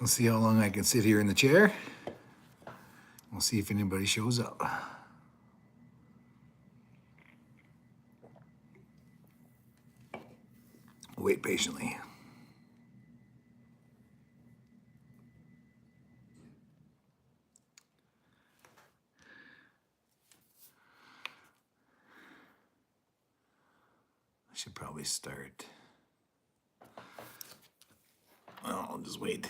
We'll see how long I can sit here in the chair. We'll see if anybody shows up. Wait patiently. I should probably start. Well, I'll just wait.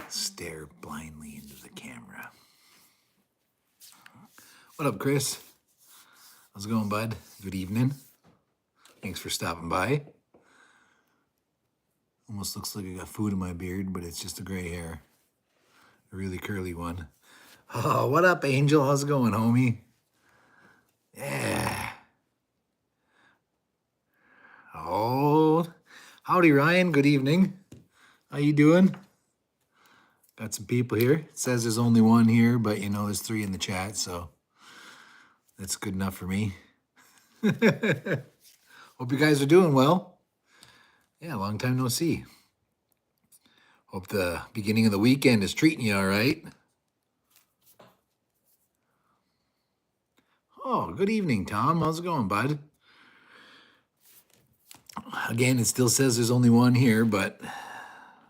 Stare blindly into the camera. What up, Chris? How's it going, bud? Good evening. Thanks for stopping by. Almost looks like I got food in my beard, but it's just a gray hair. A really curly one. Oh, what up, Angel? How's it going, homie? Yeah. Oh, howdy, Ryan. Good evening. How you doing? Got some people here. It says there's only one here, but you know there's 3 in the chat, so that's good enough for me. Hope you guys are doing well. Yeah, long time no see. Hope the beginning of the weekend is treating you all right. Oh, good evening, Tom. How's it going, bud? Again, it still says there's only one here, but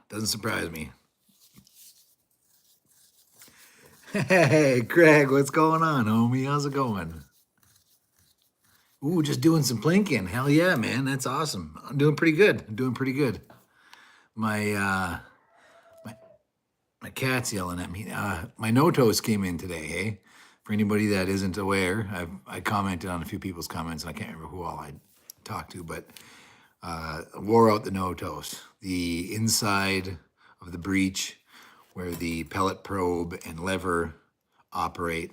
doesn't surprise me. Hey, Craig, what's going on, homie? How's it going? Ooh, just doing some plinking. Hell yeah, man. That's awesome. I'm doing pretty good. My my cat's yelling at me. My no-toes came in today, hey? For anybody that isn't aware, I commented on a few people's comments, and I can't remember who all I talked to, but wore out the no-toes. The inside of the breech where the pellet probe and lever operate,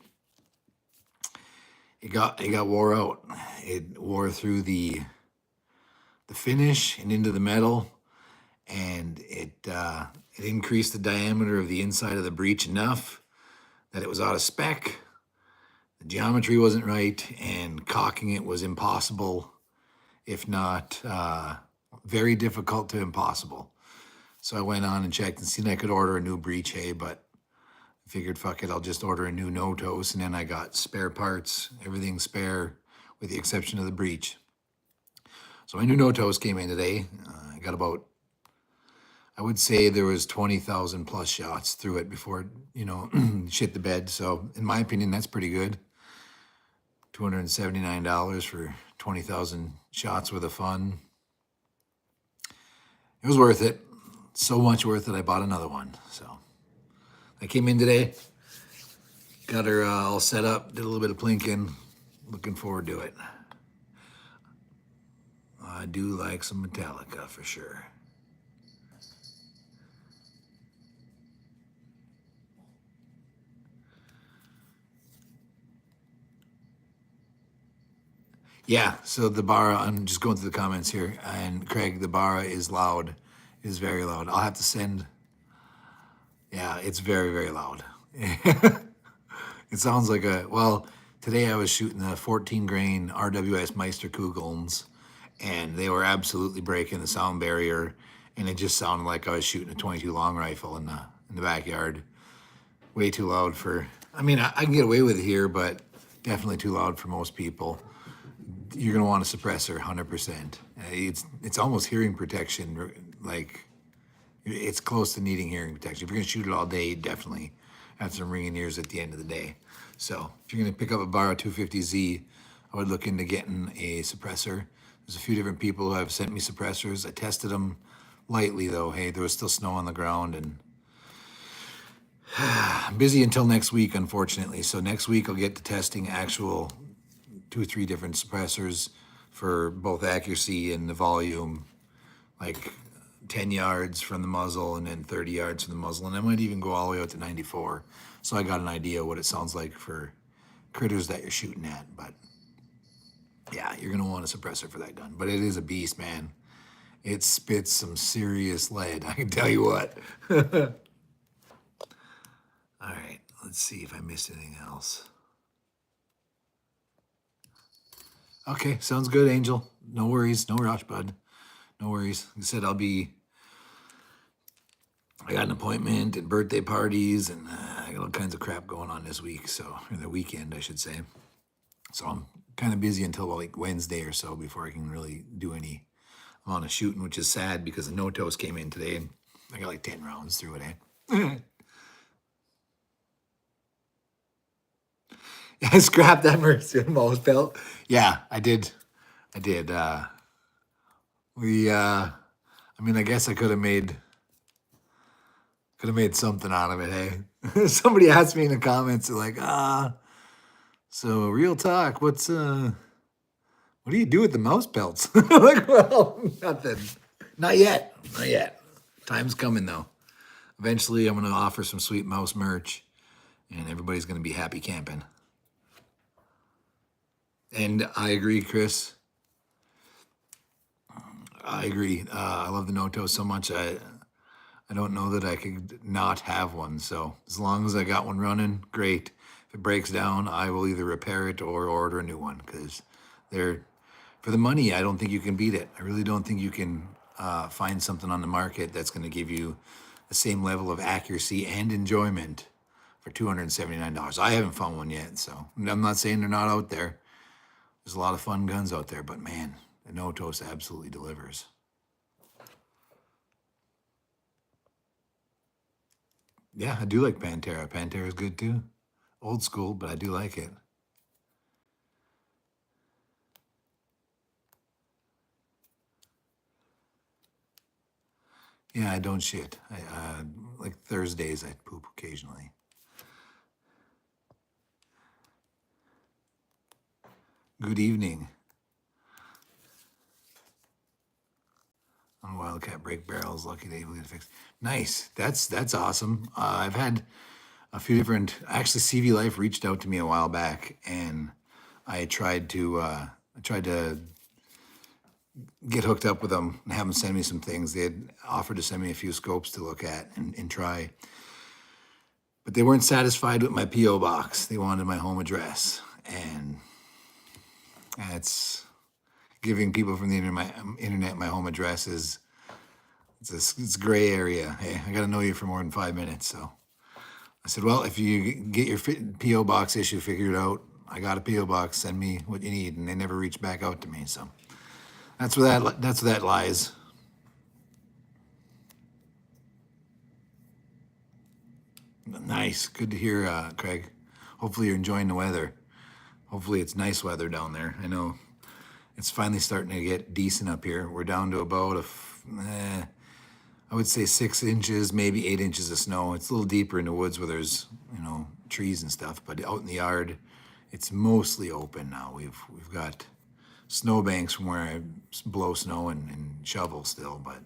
it got wore out. It wore through the finish and into the metal, and it increased the diameter of the inside of the breech enough that it was out of spec. The geometry wasn't right, and caulking it was impossible, if not very difficult to impossible. So I went on and checked and seen I could order a new breech, hey, but I figured, fuck it, I'll just order a new no-toes, and then I got spare parts, everything spare, with the exception of the breech. So my new no-toes came in today. I got about, I would say there was 20,000 plus shots through it before, you know, shit the bed. So in my opinion, that's pretty good. $279 for 20,000 shots worth of fun. It was worth it. So much worth it, I bought another one. So I came in today, got her all set up, did a little bit of plinking. Looking forward to it. I do like some Metallica for sure. Yeah, so the Barra, I'm just going through the comments here, and Craig, the Barra is loud, is very loud. I'll have to send, yeah, it's very, very loud. It sounds like well, today I was shooting the 14 grain RWS Meisterkugelns, and they were absolutely breaking the sound barrier, and it just sounded like I was shooting a 22 long rifle in the backyard. Way too loud for, I mean, I can get away with it here, but definitely too loud for most people. You're gonna want a suppressor, 100%. It's almost hearing protection, like it's close to needing hearing protection. If you're gonna shoot it all day, you definitely have some ringing ears at the end of the day. So if you're gonna pick up a Barra 250Z, I would look into getting a suppressor. There's a few different people who have sent me suppressors. I tested them lightly though. Hey, there was still snow on the ground, and I'm busy until next week, unfortunately. So next week I'll get to testing actual 2 or 3 different suppressors for both accuracy and the volume, like 10 yards from the muzzle and then 30 yards from the muzzle. And I might even go all the way out to 94. So I got an idea what it sounds like for critters that you're shooting at. But yeah, you're gonna want a suppressor for that gun. But it is a beast, man. It spits some serious lead, I can tell you what. All right, let's see if I missed anything else. Okay, sounds good, Angel. No worries, no rush, bud. No worries. Like I said, I'll be I got an appointment and birthday parties, and I got all kinds of crap going on this week. So, or the weekend, I should say. So I'm kind of busy until like Wednesday or so before I can really do any amount of shooting, which is sad because the no toes came in today and I got like 10 rounds through it. I scrapped that Mercy Mouse belt. Yeah, I did. I did. I mean, I guess I could have made something out of it, hey. Somebody asked me in the comments, they're like, so real talk, what do you do with the mouse belts? Like, well, nothing. Not yet. Not yet. Time's coming though. Eventually I'm gonna offer some sweet mouse merch and everybody's gonna be happy camping. And I agree, Chris. I agree. I love the no-toe so much. I don't know that I could not have one. So as long as I got one running, great. If it breaks down, I will either repair it or order a new one because they're for the money. I don't think you can beat it. I really don't think you can find something on the market that's going to give you the same level of accuracy and enjoyment for $279. I haven't found one yet, so I'm not saying they're not out there. There's a lot of fun guns out there, but man, the no-toes absolutely delivers. Yeah, I do like Pantera. Pantera's good too. Old school, but I do like it. Yeah, I don't shit. Like Thursdays, I poop occasionally. Good evening. On Wildcat break barrels, lucky they will get fixed. Nice. That's awesome. I've had a few different. Actually, CV Life reached out to me a while back, and I tried to get hooked up with them and have them send me some things. They had offered to send me a few scopes to look at and try, but they weren't satisfied with my PO box. They wanted my home address, and that's giving people from the internet my home address is it's a gray area. Hey, I got to know you for more than 5 minutes. So I said, well, if you get your PO box issue figured out, I got a PO box. Send me what you need, and they never reached back out to me. So that's where that lies. Nice, good to hear, Craig. Hopefully you're enjoying the weather. Hopefully it's nice weather down there. I know it's finally starting to get decent up here. We're down to about I would say 6 inches, maybe 8 inches of snow. It's a little deeper in the woods where there's trees and stuff, but out in the yard, it's mostly open now. We've got snowbanks from where I blow snow and shovel still, but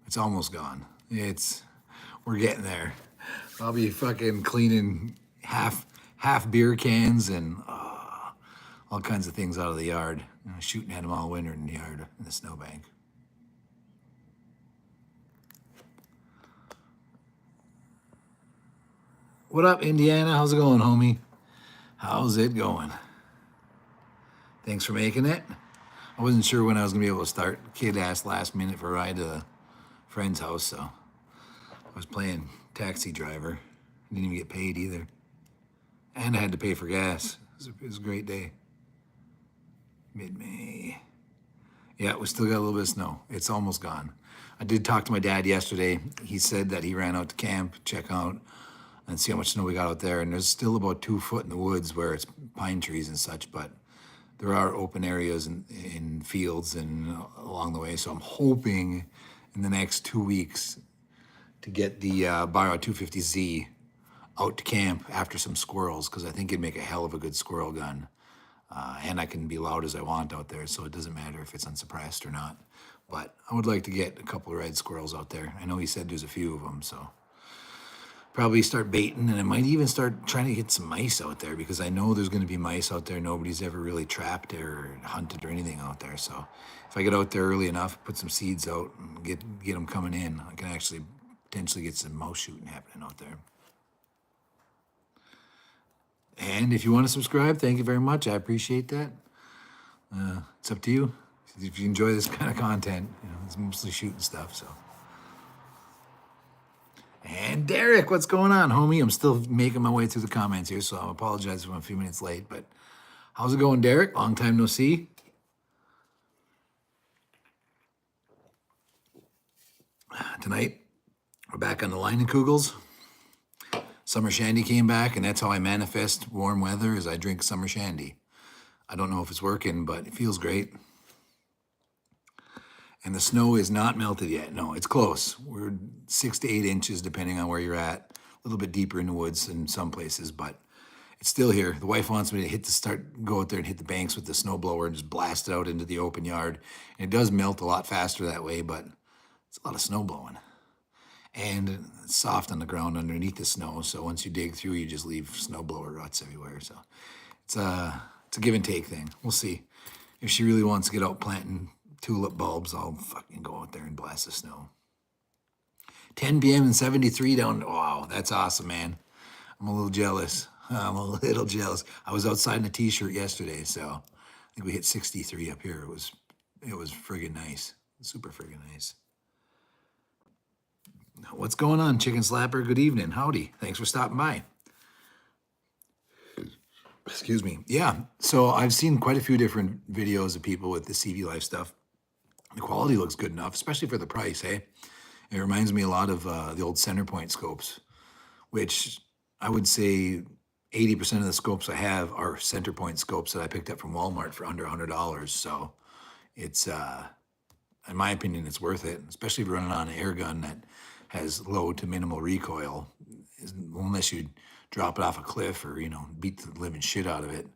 it's almost gone. We're getting there. I'll be fucking cleaning half beer cans and all kinds of things out of the yard. Shooting at them all winter in the yard in the snowbank. What up, Indiana? How's it going, homie? How's it going? Thanks for making it. I wasn't sure when I was gonna be able to start. Kid asked last minute for a ride to a friend's house, so I was playing taxi driver. Didn't even get paid either. And I had to pay for gas. It was a great day. Mid-May. Yeah, we still got a little bit of snow. It's almost gone. I did talk to my dad yesterday. He said that he ran out to camp, check out, and see how much snow we got out there. And there's still about 2 foot in the woods where it's pine trees and such, but there are open areas in fields and along the way. So I'm hoping in the next 2 weeks to get the Biro 250Z out to camp after some squirrels, because I think it'd make a hell of a good squirrel gun. And I can be loud as I want out there, so it doesn't matter if it's unsuppressed or not. But I would like to get a couple of red squirrels out there. I know he said there's a few of them, so probably start baiting, and I might even start trying to get some mice out there, because I know there's going to be mice out there. Nobody's ever really trapped or hunted or anything out there. So if I get out there early enough, put some seeds out, and get them coming in, I can actually potentially get some mouse shooting happening out there. And if you want to subscribe, thank you very much. I appreciate that. It's up to you. If you enjoy this kind of content, it's mostly shooting stuff. So And Derek, what's going on, homie? I'm still making my way through the comments here, so I apologize if I'm a few minutes late, but how's it going, Derek? Long time no see. Tonight, we're back on the Leinenkugels. Summer Shandy came back, and that's how I manifest warm weather, is I drink Summer Shandy. I don't know if it's working, but it feels great. And the snow is not melted yet. No, it's close. We're 6 to 8 inches, depending on where you're at. A little bit deeper in the woods in some places, but it's still here. The wife wants me to go out there and hit the banks with the snow blower and just blast it out into the open yard. And it does melt a lot faster that way, but it's a lot of snow blowing. And it's soft on the ground underneath the snow, so once you dig through, you just leave snowblower ruts everywhere. So it's a give and take thing. We'll see. If she really wants to get out planting tulip bulbs, I'll fucking go out there and blast the snow. 10 p.m. and 73 down. Wow, that's awesome, man. I'm a little jealous. I was outside in a t-shirt yesterday, so I think we hit 63 up here. It was friggin' nice. Super friggin' nice. What's going on, Chicken Slapper? Good evening. Howdy. Thanks for stopping by. Excuse me. Yeah, so I've seen quite a few different videos of people with the CV Life stuff. The quality looks good enough, especially for the price, hey? It reminds me a lot of the old Centerpoint scopes, which I would say 80% of the scopes I have are Centerpoint scopes that I picked up from Walmart for under $100. So it's, in my opinion, it's worth it, especially if you're running on an air gun that has low to minimal recoil, unless you drop it off a cliff or, beat the living shit out of it.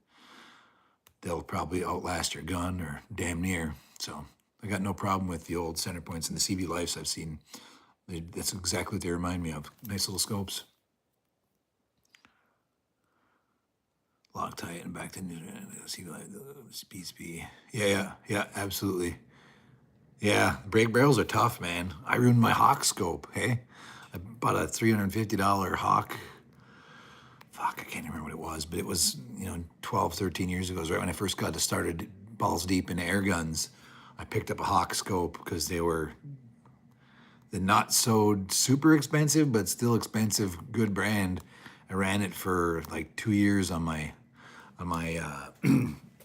They'll probably outlast your gun or damn near. So I got no problem with the old Centerpoints and the CV Lifes I've seen. That's exactly what they remind me of. Nice little scopes. Loctite and back to CV Life, BSB. Yeah, absolutely. Yeah, brake barrels are tough, man. I ruined my Hawk scope, hey? I bought a $350 Hawk. Fuck, I can't remember what it was, but it was, 12, 13 years ago. It was right when I first got started balls deep into air guns. I picked up a Hawk scope because they were the not so super expensive, but still expensive, good brand. I ran it for like 2 years on my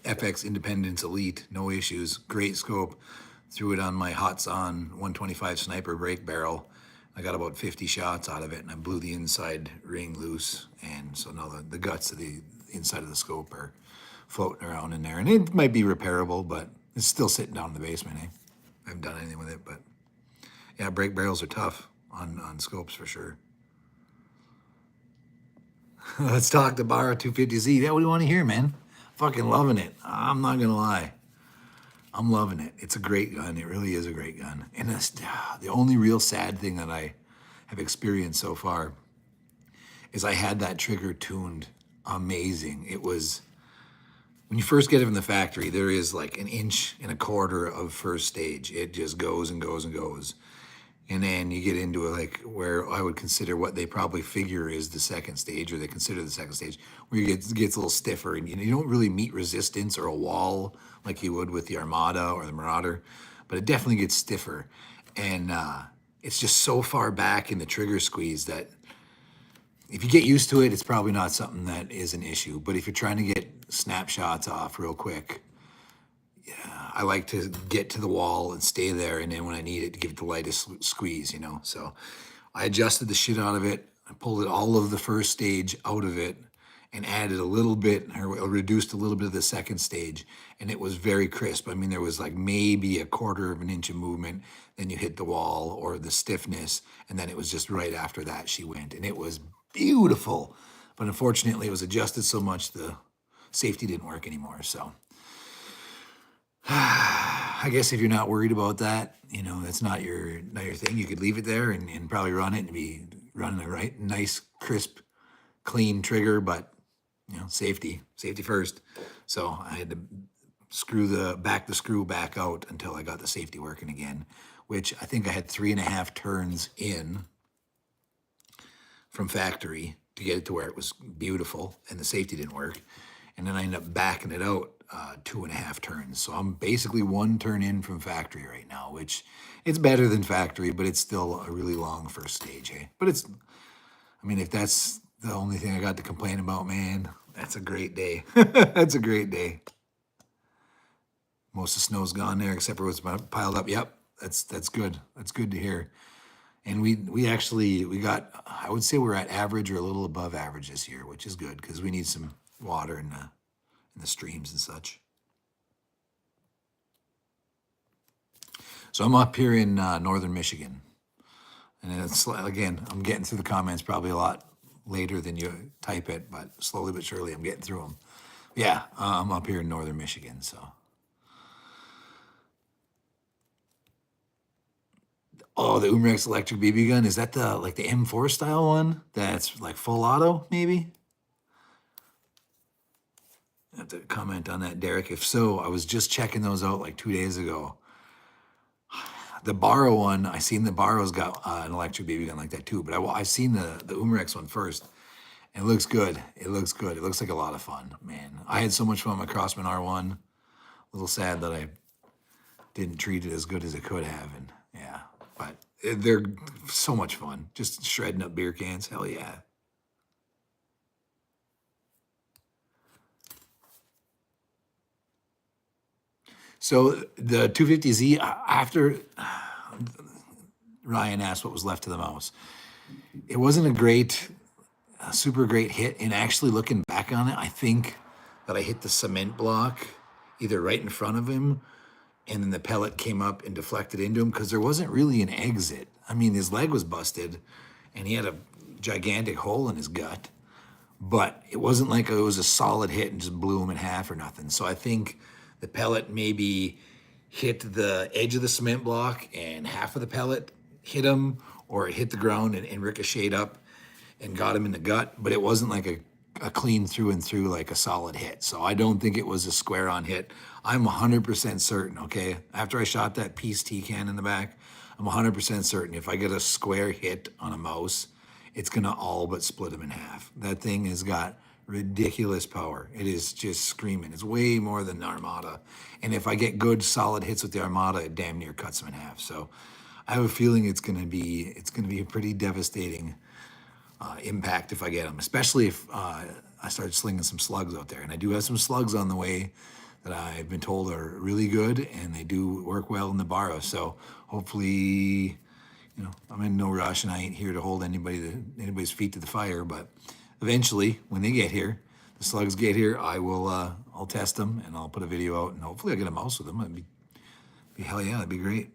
FX Independence Elite, no issues, great scope. Threw it on my Hatsan 125 sniper brake barrel. I got about 50 shots out of it, and I blew the inside ring loose. And so now the guts of the inside of the scope are floating around in there. And it might be repairable, but it's still sitting down in the basement, eh? I haven't done anything with it, but yeah, brake barrels are tough on scopes for sure. Let's talk the Barra 250Z. Yeah, what do you want to hear, man? Fucking loving it. I'm not gonna lie. I'm loving it. It's a great gun. It really is a great gun. And it's, the only real sad thing that I have experienced so far is I had that trigger tuned amazing. It was, when you first get it from the factory, there is like 1.25 inches of first stage. It just goes and goes and goes. And then you get into like where I would consider what they probably figure is the second stage, or they consider the second stage, where it gets a little stiffer, and you don't really meet resistance or a wall like you would with the Armada or the Marauder, but it definitely gets stiffer. And it's just so far back in the trigger squeeze that if you get used to it, it's probably not something that is an issue. But if you're trying to get snapshots off real quick, I like to get to the wall and stay there, and then when I need it, to give it the lightest squeeze, So I adjusted the shit out of it. I pulled it all of the first stage out of it and added a little bit, or reduced a little bit of the second stage, and it was very crisp. I mean, there was like maybe 1/4 inch of movement, then you hit the wall or the stiffness, and then it was just right after that she went, and it was beautiful. But unfortunately, it was adjusted so much the safety didn't work anymore, so. I guess if you're not worried about that, that's not your thing. You could leave it there and probably run it and be running a nice, crisp, clean trigger, but safety first. So I had to back the screw back out until I got the safety working again, which I think I had 3.5 turns in from factory to get it to where it was beautiful, and the safety didn't work. And then I ended up backing it out 2.5 turns. So I'm basically 1 turn in from factory right now, which it's better than factory, but it's still a really long first stage, hey? But it's, I mean, if that's the only thing I got to complain about, man, that's a great day. That's a great day. Most of the snow's gone there, except for what's piled up. Yep, that's good. That's good to hear. And we actually got, I would say we're at average or a little above average this year, which is good because we need some water in the streams and such. So I'm up here in northern Michigan, and it's again, I'm getting through the comments probably a lot later than you type it, but slowly but surely I'm getting through them. Yeah, I'm up here in northern Michigan, so. Oh, the Umrex electric BB gun, is that the like the M4 style one? That's like full auto, maybe? I have to comment on that, Derek. If so, I was just checking those out like 2 days ago. The Barra one, I seen the Barra's got an electric BB gun like that too, but I've seen the Umrex one first. And it looks good. It looks good. It looks like a lot of fun, man. I had so much fun with my Crossman R1. A little sad that I didn't treat it as good as I could have, and yeah, but they're so much fun. Just shredding up beer cans. Hell yeah. So the 250Z, after Ryan asked what was left of the mouse, it wasn't a super great hit. And actually looking back on it, I think that I hit the cement block either right in front of him, and then the pellet came up and deflected into him because there wasn't really an exit. I mean, his leg was busted and he had a gigantic hole in his gut, but it wasn't like it was a solid hit and just blew him in half or nothing. So I think the pellet maybe hit the edge of the cement block and half of the pellet hit him, or it hit the ground and ricocheted up and got him in the gut, but it wasn't like a clean through and through, like a solid hit. So I don't think it was a square on hit. I'm 100% certain, okay? After I shot that Peace T-can in the back, I'm 100% certain if I get a square hit on a mouse, it's gonna all but split him in half. That thing has got ridiculous power. It is just screaming. It's way more than the Armada. And if I get good solid hits with the Armada, it damn near cuts him in half. So I have a feeling it's gonna be a pretty devastating impact if I get them, especially if I start slinging some slugs out there. And I do have some slugs on the way that I've been told are really good, and they do work well in the Barra. So hopefully, I'm in no rush, and I ain't here to hold anybody's feet to the fire. But eventually, when they get here, the slugs get here, I'll test them, and I'll put a video out, and hopefully I'll get a mouse with them. It'd be hell yeah, that'd be great.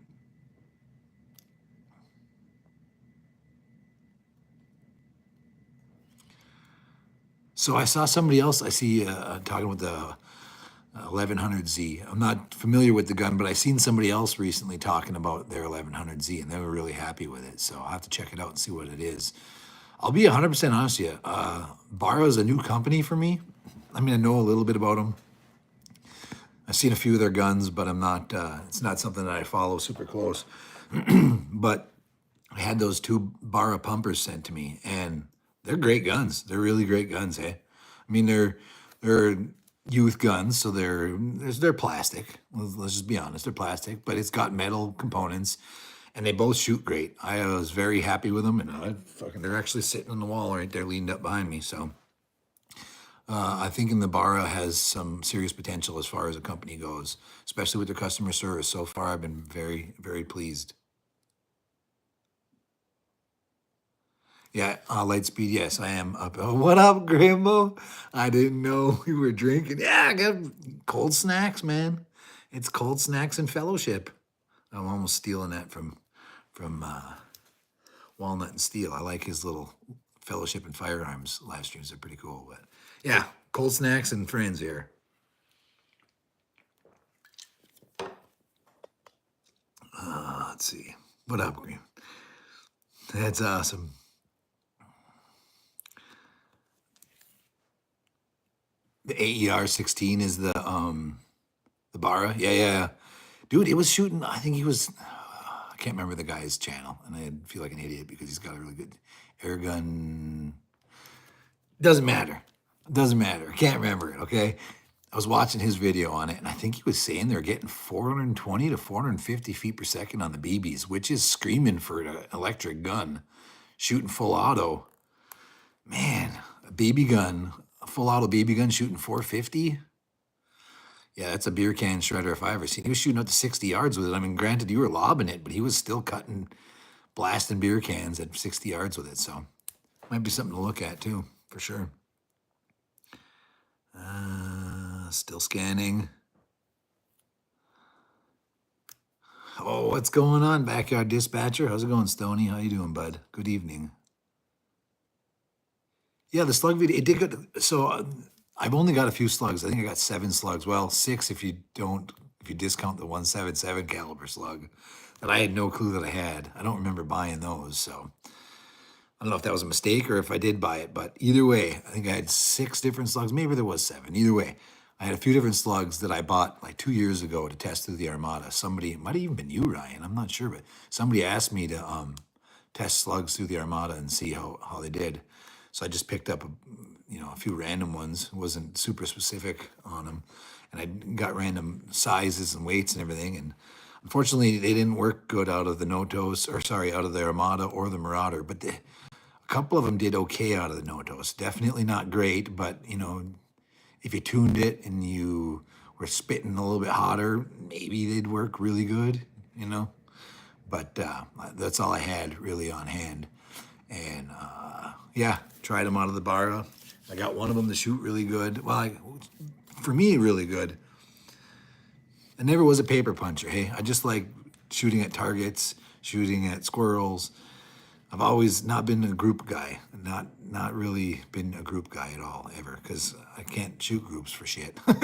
So I saw somebody else, I see talking with the 1100Z. I'm not familiar with the gun, but I seen somebody else recently talking about their 1100Z, and they were really happy with it. So I'll have to check it out and see what it is. I'll be 100% honest with you. Barra is a new company for me. I mean, I know a little bit about them. I've seen a few of their guns, but I'm not. It's not something that I follow super close. But I had those 2 Barra pumpers sent to me, and they're great guns. They're really great guns, eh? I mean, they're youth guns, so they're plastic. Let's just be honest, they're plastic, but it's got metal components, and they both shoot great. I was very happy with them, and they're actually sitting on the wall right there, leaned up behind me. So I think the Barra has some serious potential as far as a company goes, especially with their customer service. So far, I've been very, very pleased. Yeah, Lightspeed, yes, I am up. Oh, what up, Grimbo? I didn't know we were drinking. Yeah, I got cold snacks, man. It's cold snacks and fellowship. I'm almost stealing that from Walnut and Steel. I like his little fellowship and firearms live streams. They're pretty cool. But yeah, cold snacks and friends here. Let's see. What up, Green? That's awesome. The AER 16 is the Barra. Yeah. Dude, it was shooting, I think he was, I can't remember the guy's channel, and I feel like an idiot because he's got a really good air gun. Doesn't matter. I can't remember it, okay? I was watching his video on it, and I think he was saying they're getting 420 to 450 feet per second on the BBs, which is screaming for an electric gun, shooting full auto. Man, a BB gun, a full auto BB gun shooting 450. Yeah, that's a beer can shredder if I ever seen. He was shooting up to 60 yards with it. I mean, granted, you were lobbing it, but he was still blasting beer cans at 60 yards with it. So, might be something to look at too, for sure. Still scanning. Oh, what's going on, Backyard Dispatcher? How's it going, Stoney? How you doing, bud? Good evening. Yeah, the slug video, it did good. So I've only got a few slugs. I think I got 7 slugs. Well, 6 if you discount the 177 caliber slug that I had no clue that I had. I don't remember buying those, so I don't know if that was a mistake or if I did buy it, but either way, I think I had 6 different slugs. Maybe there was 7. Either way, I had a few different slugs that I bought like 2 years ago to test through the Armada. Somebody, it might have even been you, Ryan. I'm not sure, but somebody asked me to test slugs through the Armada and see how they did. So I just picked up a few random ones. Wasn't super specific on them, and I got random sizes and weights and everything. And unfortunately, they didn't work good out of the Notos, out of the Armada or the Marauder. But a couple of them did okay out of the Notos. Definitely not great, but if you tuned it and you were spitting a little bit hotter, maybe they'd work really good, But that's all I had really on hand. And yeah, tried them out of the Barra. I got one of them to shoot really good. Well, for me, really good. I never was a paper puncher, hey? I just like shooting at targets, shooting at squirrels. I've always not been a group guy, not really been a group guy at all, ever, because I can't shoot groups for shit. I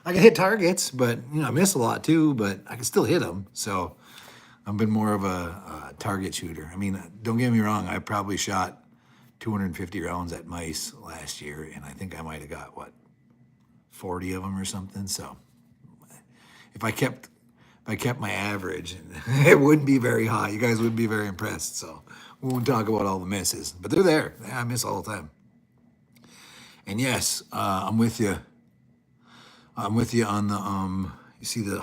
can hit targets, but, I miss a lot too, but I can still hit them. So I've been more of a target shooter. I mean, don't get me wrong, I probably shot 250 rounds at mice last year, and I think I might have got, 40 of them or something. So if I kept my average, it wouldn't be very high. You guys wouldn't be very impressed. So we won't talk about all the misses, but they're there. I miss all the time. And yes, I'm with you. I'm with you on the you see the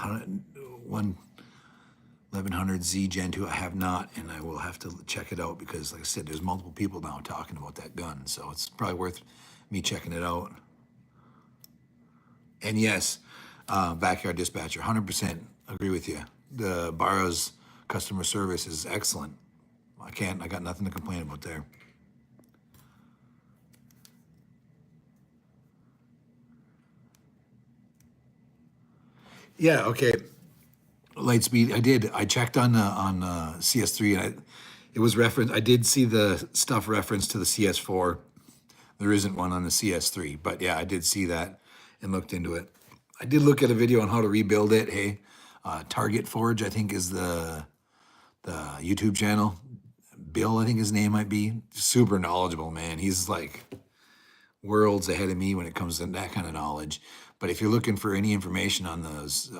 1100Z Gen 2. I have not, and I will have to check it out because, like I said, there's multiple people now talking about that gun, so it's probably worth me checking it out. And yes, Backyard Dispatcher, 100% agree with you. The Barra's customer service is excellent. I got nothing to complain about there. Yeah, okay. Lightspeed, I checked on CS3, and it was referenced. I did see the stuff referenced to the CS4. There isn't one on the CS3, but yeah, I did see that and looked into it. I did look at a video on how to rebuild it. Hey, Target Forge, I think, is the YouTube channel. Bill, I think his name might be. Super knowledgeable, man. He's like worlds ahead of me when it comes to that kind of knowledge. But if you're looking for any information on those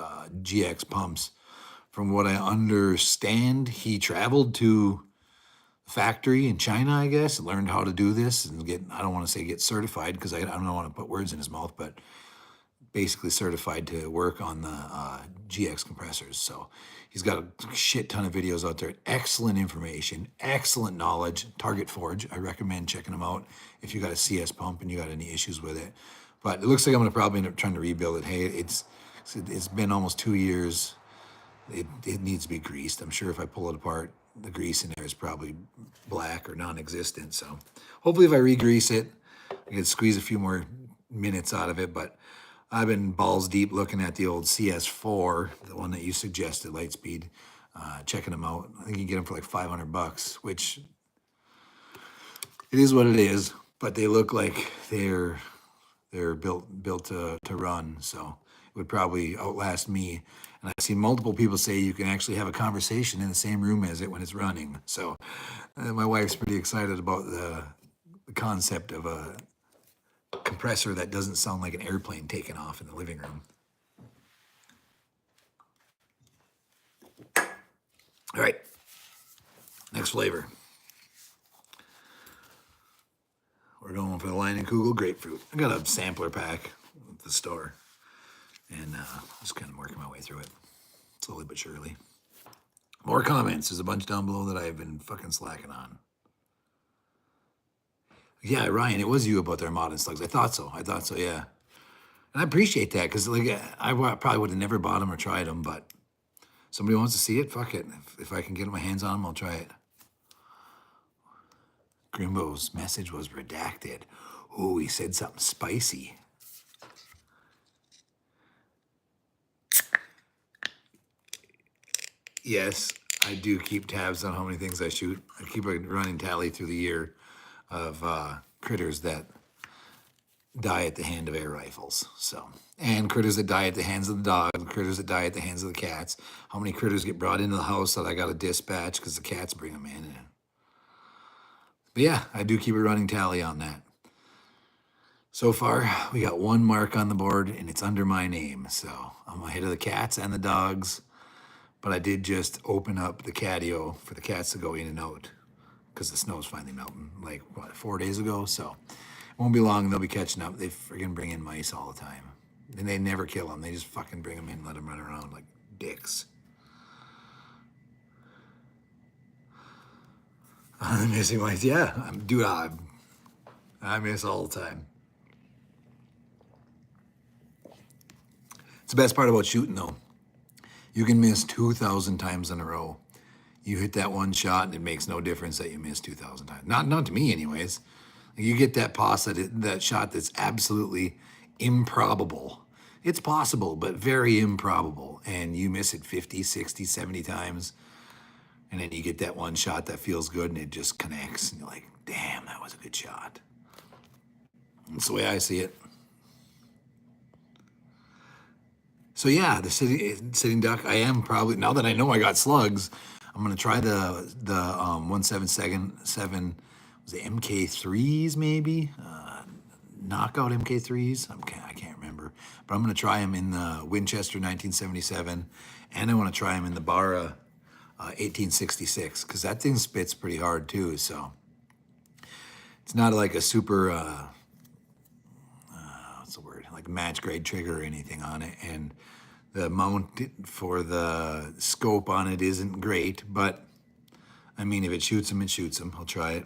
GX pumps, from what I understand, he traveled to a factory in China, I guess, and learned how to do this and I don't want to say get certified because I don't want to put words in his mouth, but basically certified to work on the GX compressors. So he's got a shit ton of videos out there. Excellent information, excellent knowledge. Target Forge, I recommend checking them out if you got a CS pump and you got any issues with it. But it looks like I'm gonna probably end up trying to rebuild it. Hey, it's been almost 2 years. It needs to be greased. I'm sure if I pull it apart, the grease in there is probably black or non-existent. So hopefully if I re-grease it, I can squeeze a few more minutes out of it. But I've been balls deep looking at the old CS4, the one that you suggested, Lightspeed, checking them out. I think you can get them for like $500, which it is what it is. But they look like they're built to run. So it would probably outlast me. And I've seen multiple people say you can actually have a conversation in the same room as it when it's running. So my wife's pretty excited about the concept of a compressor that doesn't sound like an airplane taking off in the living room. All right, next flavor. We're going for the Leinenkugel grapefruit. I got a sampler pack, the store. And just kind of working my way through it, slowly but surely. More comments. There's a bunch down below that I've been fucking slacking on. Yeah, Ryan, it was you about their modern slugs. I thought so, yeah. And I appreciate that, because like I probably would have never bought them or tried them, but somebody wants to see it, fuck it. If I can get my hands on them, I'll try it. Grimbo's message was redacted. Oh, he said something spicy. Yes, I do keep tabs on how many things I shoot. I keep a running tally through the year of critters that die at the hand of air rifles. So, and critters that die at the hands of the dogs, critters that die at the hands of the cats. How many critters get brought into the house that I got to dispatch because the cats bring them in. But yeah, I do keep a running tally on that. So far, we got one mark on the board, and it's under my name. So I'm ahead of the cats and the dogs. But I did just open up the catio for the cats to go in and out because the snow's finally melting, like, 4 days ago? So it won't be long, they'll be catching up. They friggin' bring in mice all the time. And they never kill them. They just fucking bring them in and let them run around like dicks. I'm missing mice. Yeah, dude, I miss all the time. It's the best part about shooting, though. You can miss 2,000 times in a row. You hit that one shot, and it makes no difference that you missed 2,000 times. Not to me, anyways. You get that that shot that's absolutely improbable. It's possible, but very improbable. And you miss it 50, 60, 70 times. And then you get that one shot that feels good, and it just connects. And you're like, damn, that was a good shot. That's the way I see it. So yeah, the sitting duck, I am probably, now that I know I got slugs, I'm going to try the 177, was it MK3s maybe? Knockout MK3s? I can't remember. But I'm going to try them in the Winchester 1977, and I want to try them in the Barra 1866, because that thing spits pretty hard too, so. It's not like a super, what's the word? Like match grade trigger or anything on it, and the mount for the scope on it isn't great, but I mean, if it shoots them, it shoots them. I'll try it.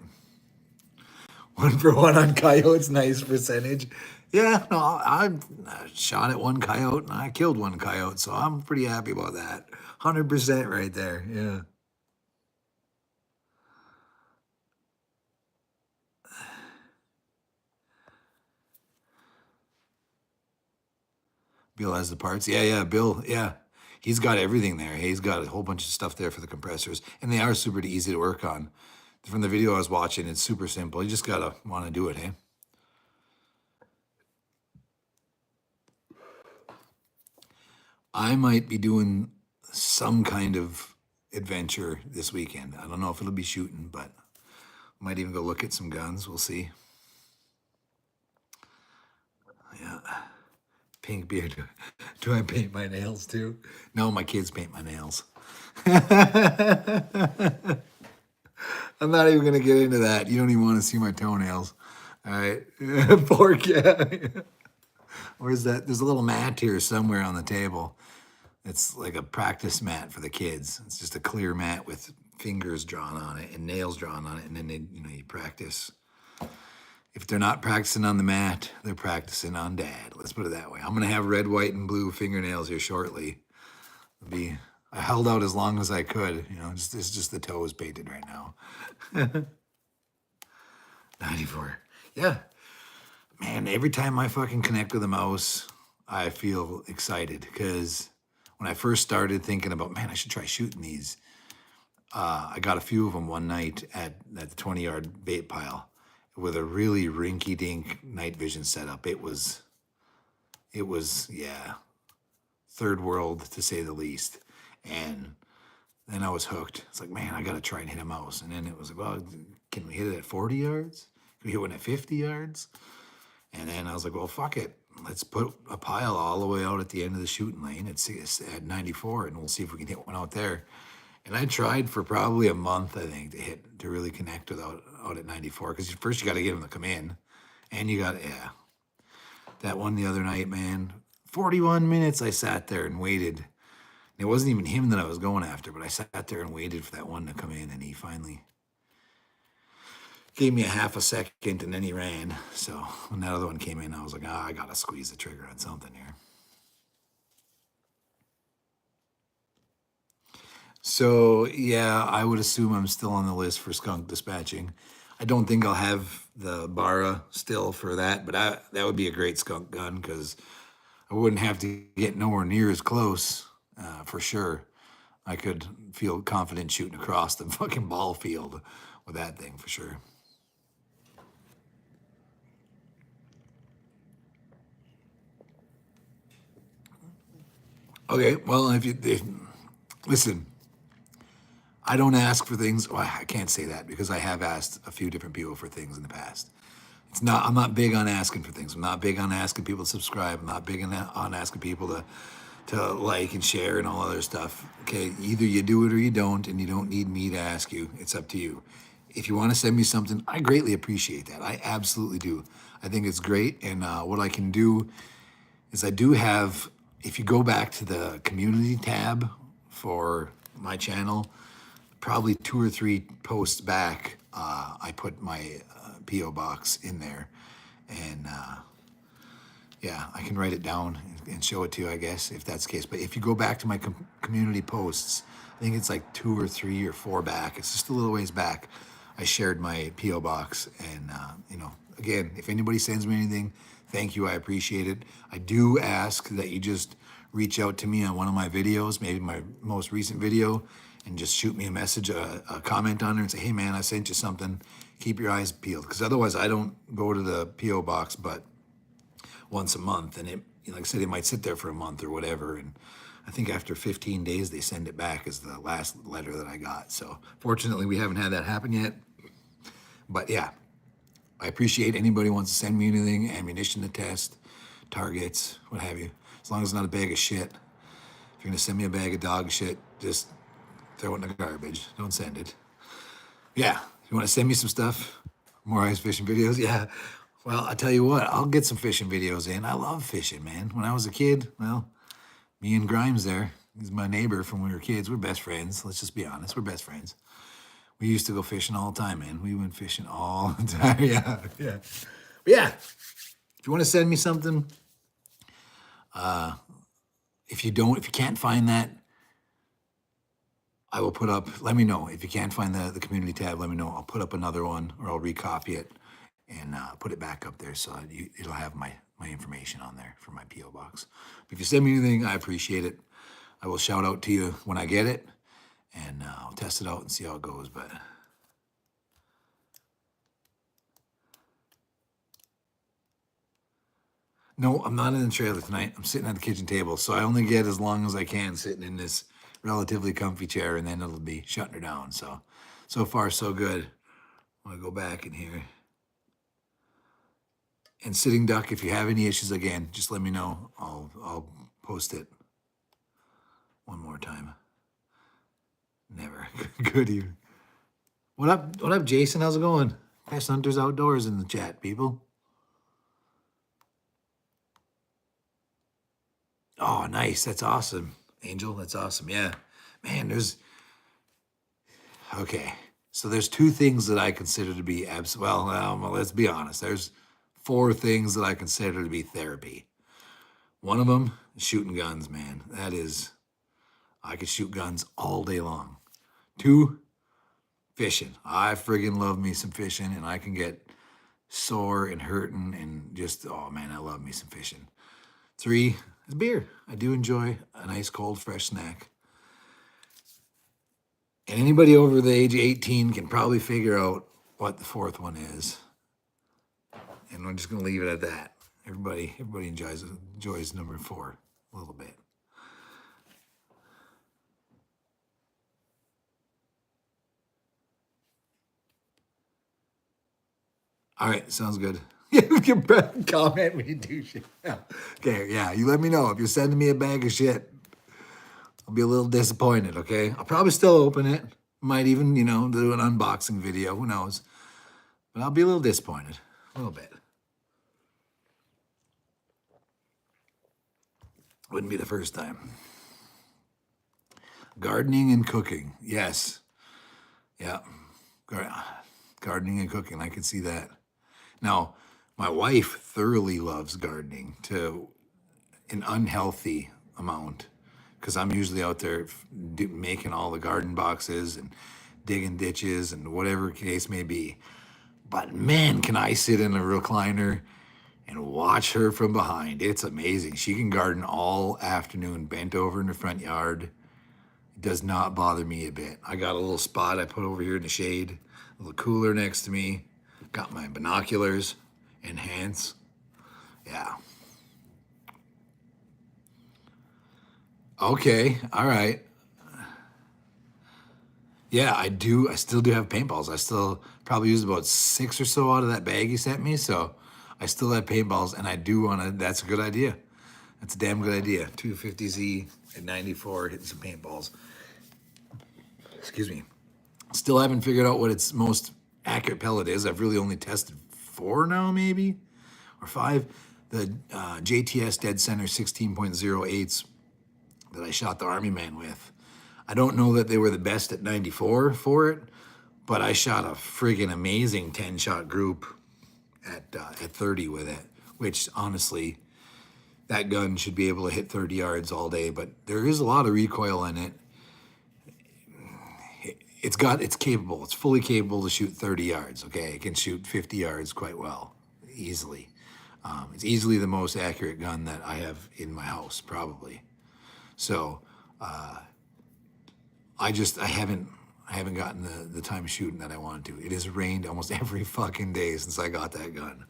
1 for 1 on coyotes, nice percentage. Yeah, no, I shot at one coyote and I killed one coyote, so I'm pretty happy about that. 100% right there, yeah. Bill has the parts. Yeah, Bill, yeah. He's got everything there. He's got a whole bunch of stuff there for the compressors, and they are super easy to work on. From the video I was watching, it's super simple. You just gotta want to do it, hey? I might be doing some kind of adventure this weekend. I don't know if it'll be shooting, but might even go look at some guns. We'll see. Yeah. Pink beard. Do I paint my nails too? No, my kids paint my nails. I'm not even going to get into that. You don't even want to see my toenails. All right. Poor cat. Where's that? There's a little mat here somewhere on the table. It's like a practice mat for the kids. It's just a clear mat with fingers drawn on it and nails drawn on it. And then you practice. If they're not practicing on the mat, they're practicing on dad. Let's put it that way. I'm going to have red, white, and blue fingernails here shortly. I held out as long as I could. It's just the toes painted right now. 94. Yeah. Man, every time I fucking connect with a mouse, I feel excited, because when I first started thinking about, man, I should try shooting these, I got a few of them one night at the 20-yard bait pile with a really rinky-dink night vision setup. It was, yeah, third world to say the least. And then I was hooked. It's like, man, I got to try and hit a mouse. And then it was like, well, can we hit it at 40 yards? Can we hit one at 50 yards? And then I was like, well, fuck it. Let's put a pile all the way out at the end of the shooting lane at 94, and we'll see if we can hit one out there. And I tried for probably a month, I think, to really connect out at 94, because first you got to get them to come in, and you got, yeah. That one the other night, man, 41 minutes I sat there and waited. It wasn't even him that I was going after, but I sat there and waited for that one to come in, and he finally gave me a half a second, and then he ran. So when that other one came in, I was like, I gotta squeeze the trigger on something here. So yeah, I would assume I'm still on the list for skunk dispatching. I don't think I'll have the Bara still for that, but that would be a great skunk gun because I wouldn't have to get nowhere near as close, for sure. I could feel confident shooting across the fucking ball field with that thing for sure. Okay, well, listen, I don't ask for things. Well, I can't say that because I have asked a few different people for things in the past. I'm not big on asking for things. I'm not big on asking people to subscribe. I'm not big on asking people to like and share and all other stuff. Okay, either you do it or you don't, and you don't need me to ask you. It's up to you. If you want to send me something, I greatly appreciate that. I absolutely do. I think it's great, and what I can do is I do have. If you go back to the community tab for my channel, probably 2 or 3 posts back, I put my PO box in there, and yeah, I can write it down and show it to you, I guess, if that's the case. But if you go back to my community posts, I think it's like 2 or 3 or 4 back. It's just a little ways back. I shared my PO box, and again, if anybody sends me anything, thank you. I appreciate it. I do ask that you just reach out to me on one of my videos, maybe my most recent video, and just shoot me a message, a comment on there, and say, "Hey, man, I sent you something. Keep your eyes peeled," because otherwise, I don't go to the PO box, but once a month, and like I said, it might sit there for a month or whatever, and I think after 15 days they send it back as the last letter that I got. So fortunately, we haven't had that happen yet. But yeah, I appreciate anybody who wants to send me anything, ammunition to test, targets, what have you. As long as it's not a bag of shit. If you're gonna send me a bag of dog shit, just throw it in the garbage. Don't send it. Yeah, you want to send me some stuff? More ice fishing videos? Yeah. Well, I tell you what, I'll get some fishing videos in. I love fishing, man. When I was a kid, well, me and Grimes there, he's my neighbor from when we were kids. We're best friends. Let's just be honest. We're best friends. We used to go fishing all the time, man. We went fishing all the time. Yeah, yeah. But yeah, if you want to send me something, if you can't find that, I will put up, let me know. If you can't find the community tab, let me know. I'll put up another one, or I'll recopy it and put it back up there so it'll have my information on there for my P.O. box. But if you send me anything, I appreciate it. I will shout out to you when I get it, and I'll test it out and see how it goes. But no, I'm not in the trailer tonight. I'm sitting at the kitchen table, so I only get as long as I can sitting in this relatively comfy chair, and then it'll be shutting her down. So far, so good. I'm gonna go back in here. And Sitting Duck, if you have any issues, again, just let me know. I'll post it one more time. Never. Good evening. What up, Jason? How's it going? Pest Hunters Outdoors in the chat, people. Oh, nice. That's awesome. Angel, that's awesome. Yeah. Man, okay. So there's 2 things that I consider to be well, let's be honest. There's 4 things that I consider to be therapy. One of them is shooting guns, man. I could shoot guns all day long. 2, fishing. I friggin' love me some fishing, and I can get sore and hurting and just, oh man, I love me some fishing. 3 is beer. I do enjoy a nice cold, fresh snack. And anybody over the age of 18 can probably figure out what the 4th one is. And I'm just gonna leave it at that. Everybody enjoys number 4 a little bit. All right, sounds good. You can comment when you do shit. Yeah. Okay, yeah, you let me know. If you're sending me a bag of shit, I'll be a little disappointed, okay? I'll probably still open it. Might even, do an unboxing video. Who knows? But I'll be a little disappointed. A little bit. Wouldn't be the first time. Gardening and cooking. Yes. Yeah. Gardening and cooking. I can see that. Now, my wife thoroughly loves gardening to an unhealthy amount because I'm usually out there making all the garden boxes and digging ditches and whatever case may be. But man, can I sit in a recliner and watch her from behind. It's amazing. She can garden all afternoon, bent over in the front yard. It does not bother me a bit. I got a little spot I put over here in the shade, a little cooler next to me. Got my binoculars, enhance. Yeah. Okay, all right. Yeah, I do. I still do have paintballs. I still probably used about 6 or so out of that bag you sent me. So I still have paintballs, and I do want to. That's a good idea. That's a damn good idea. 250Z at 94, hitting some paintballs. Excuse me. Still haven't figured out what its most accurate pellet is. I've really only tested 4 now, maybe, or 5. The JTS Dead Center 16.08s that I shot the Army Man with. I don't know that they were the best at 94 for it, but I shot a friggin' amazing 10-shot group at 30 with it, which honestly, that gun should be able to hit 30 yards all day, but there is a lot of recoil in it. It's capable. It's fully capable to shoot 30 yards, okay? It can shoot 50 yards quite well, easily. It's easily the most accurate gun that I have in my house, probably. So, I haven't gotten the time shooting that I wanted to. It has rained almost every fucking day since I got that gun.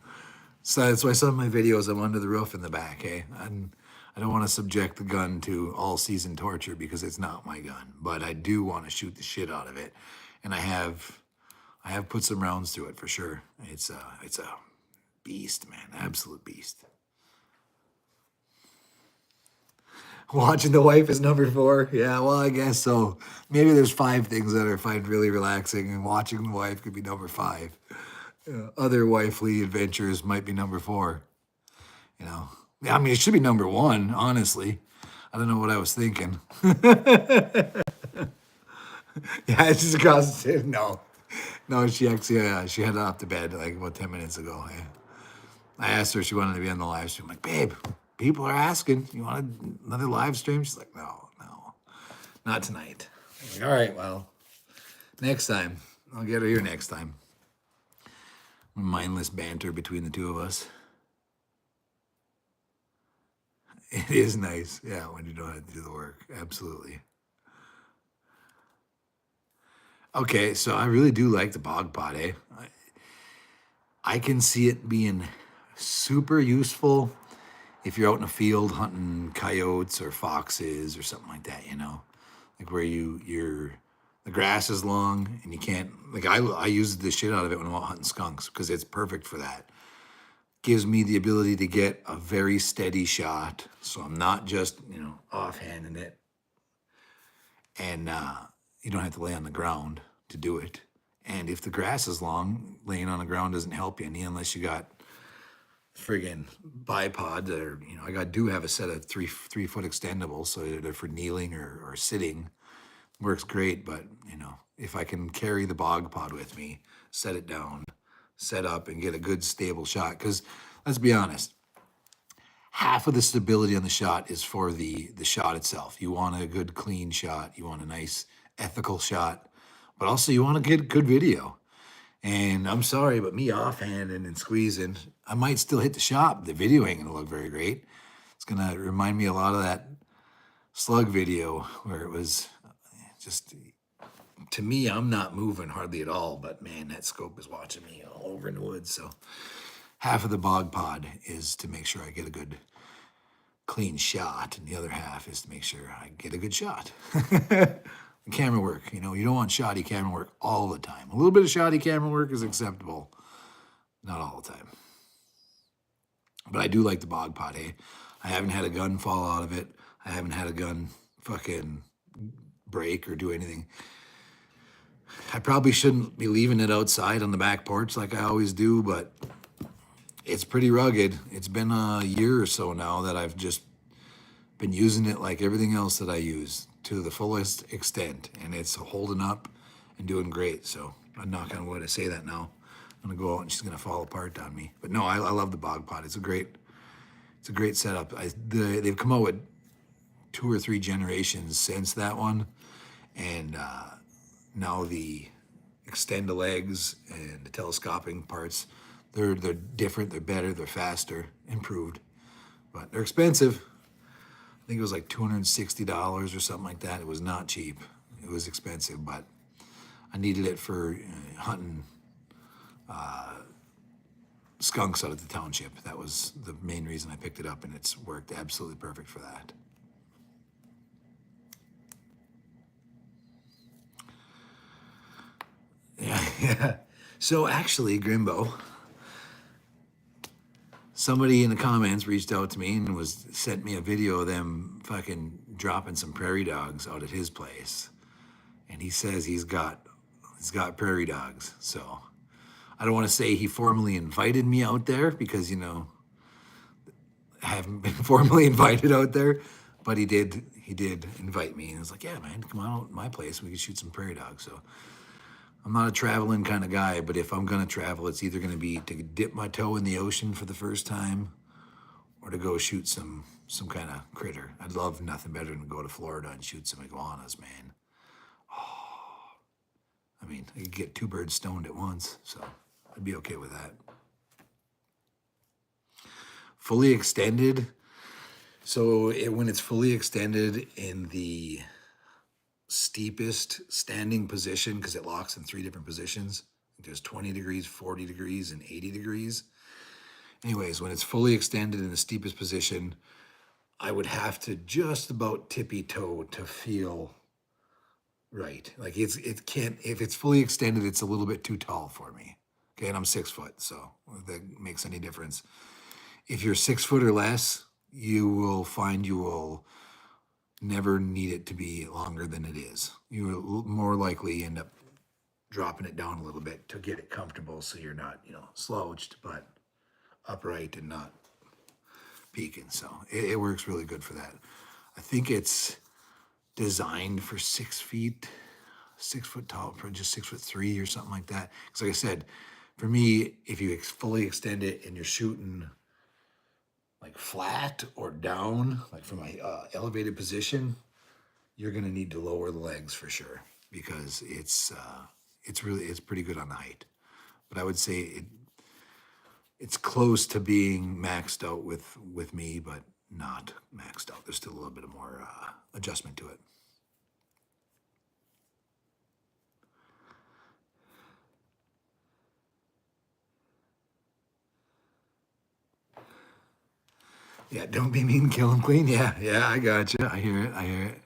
So that's why some of my videos I'm under the roof in the back, eh? I don't want to subject the gun to all season torture because it's not my gun, but I do want to shoot the shit out of it. And I have put some rounds through it for sure. It's a beast, man, absolute beast. Watching the wife is number 4. Yeah, well, I guess so. Maybe there's 5 things that I find really relaxing, and watching the wife could be number 5. Other wifely adventures might be number 4. You know, I mean, it should be number 1, honestly. I don't know what I was thinking. Yeah, it's just across the table. No, she actually she headed off to bed like about 10 minutes ago. Yeah. I asked her if she wanted to be on the live stream. I'm like, babe, people are asking, you want another live stream? She's like, no, not tonight. I'm like, all right, well, next time. I'll get her here next time. Mindless banter between the two of us. It is nice, yeah, when you don't have to do the work. Absolutely. Okay, so I really do like the bog pot, eh? I can see it being super useful if you're out in a field hunting coyotes or foxes or something like that, you know, like where the grass is long and you can't, like I use the shit out of it when I'm out hunting skunks because it's perfect for that. Gives me the ability to get a very steady shot, so I'm not just, offhanding it. And you don't have to lay on the ground to do it. And if the grass is long, laying on the ground doesn't help you any unless you got friggin' bipods or, I do have a set of 3-foot extendables, so they're for kneeling or sitting. Works great, but, if I can carry the bog pod with me, set it down, set up, and get a good stable shot, because let's be honest, half of the stability on the shot is for the shot itself. You want a good, clean shot. You want a nice, ethical shot, but also you want to get good video. And I'm sorry, but me offhanding and squeezing, I might still hit the shot, but the video ain't gonna look very great. It's gonna remind me a lot of that slug video where it was just, to me, I'm not moving hardly at all, but man, that scope is watching me all over in the woods. So half of the bog pod is to make sure I get a good clean shot, and the other half is to make sure I get a good shot. Camera work, you don't want shoddy camera work all the time. A little bit of shoddy camera work is acceptable, not all the time. But I do like the bog pot, eh? I haven't had a gun fall out of it. I haven't had a gun fucking break or do anything. I probably shouldn't be leaving it outside on the back porch like I always do, but it's pretty rugged. It's been a year or so now that I've just been using it like everything else that I use to the fullest extent, and it's holding up and doing great. So I knock on wood. I say that now. I'm gonna go out and she's gonna fall apart on me. But no, I love the Bog Pot. It's a great setup. They've come out with 2 or 3 generations since that one, and now the extend the legs and the telescoping parts, they're different, they're better, they're faster, improved, but they're expensive. I think it was like $260 or something like that. It was not cheap. It was expensive, but I needed it for hunting skunks out of the township. That was the main reason I picked it up, and it's worked absolutely perfect for that. Yeah. So actually, Grimbo, somebody in the comments reached out to me and sent me a video of them fucking dropping some prairie dogs out at his place, and he says he's got prairie dogs. So I don't want to say he formally invited me out there because I haven't been formally invited out there, but he did invite me, and I was like, yeah, man, come on out to my place. We can shoot some prairie dogs. So I'm not a traveling kind of guy, but if I'm gonna travel, it's either gonna be to dip my toe in the ocean for the first time or to go shoot some kind of critter. I'd love nothing better than to go to Florida and shoot some iguanas, man. I mean, I could get 2 birds stoned at once, so I'd be okay with that. Fully extended. So when it's fully extended in the steepest standing position, because it locks in 3 different positions, there's 20 degrees, 40 degrees, and 80 degrees. Anyways, when it's fully extended in the steepest position, I would have to just about tippy toe to feel right. Like it can't, if it's fully extended, it's a little bit too tall for me. Okay, and I'm 6 foot, so if that makes any difference. If you're 6 foot or less, you will find you will never need it to be longer than it is. You will more likely end up dropping it down a little bit to get it comfortable so you're not, slouched, but upright and not peaking. So it works really good for that. I think it's designed for 6 feet, 6 foot tall, for just 6'3" or something like that. Because like I said, for me, if you fully extend it and you're shooting like flat or down, like from a elevated position, you're gonna need to lower the legs for sure, because it's pretty good on the height. But I would say it's close to being maxed out with me, but not maxed out. There's still a little bit of more adjustment to it. Yeah, don't be mean, kill them clean. Yeah, I got you. I hear it.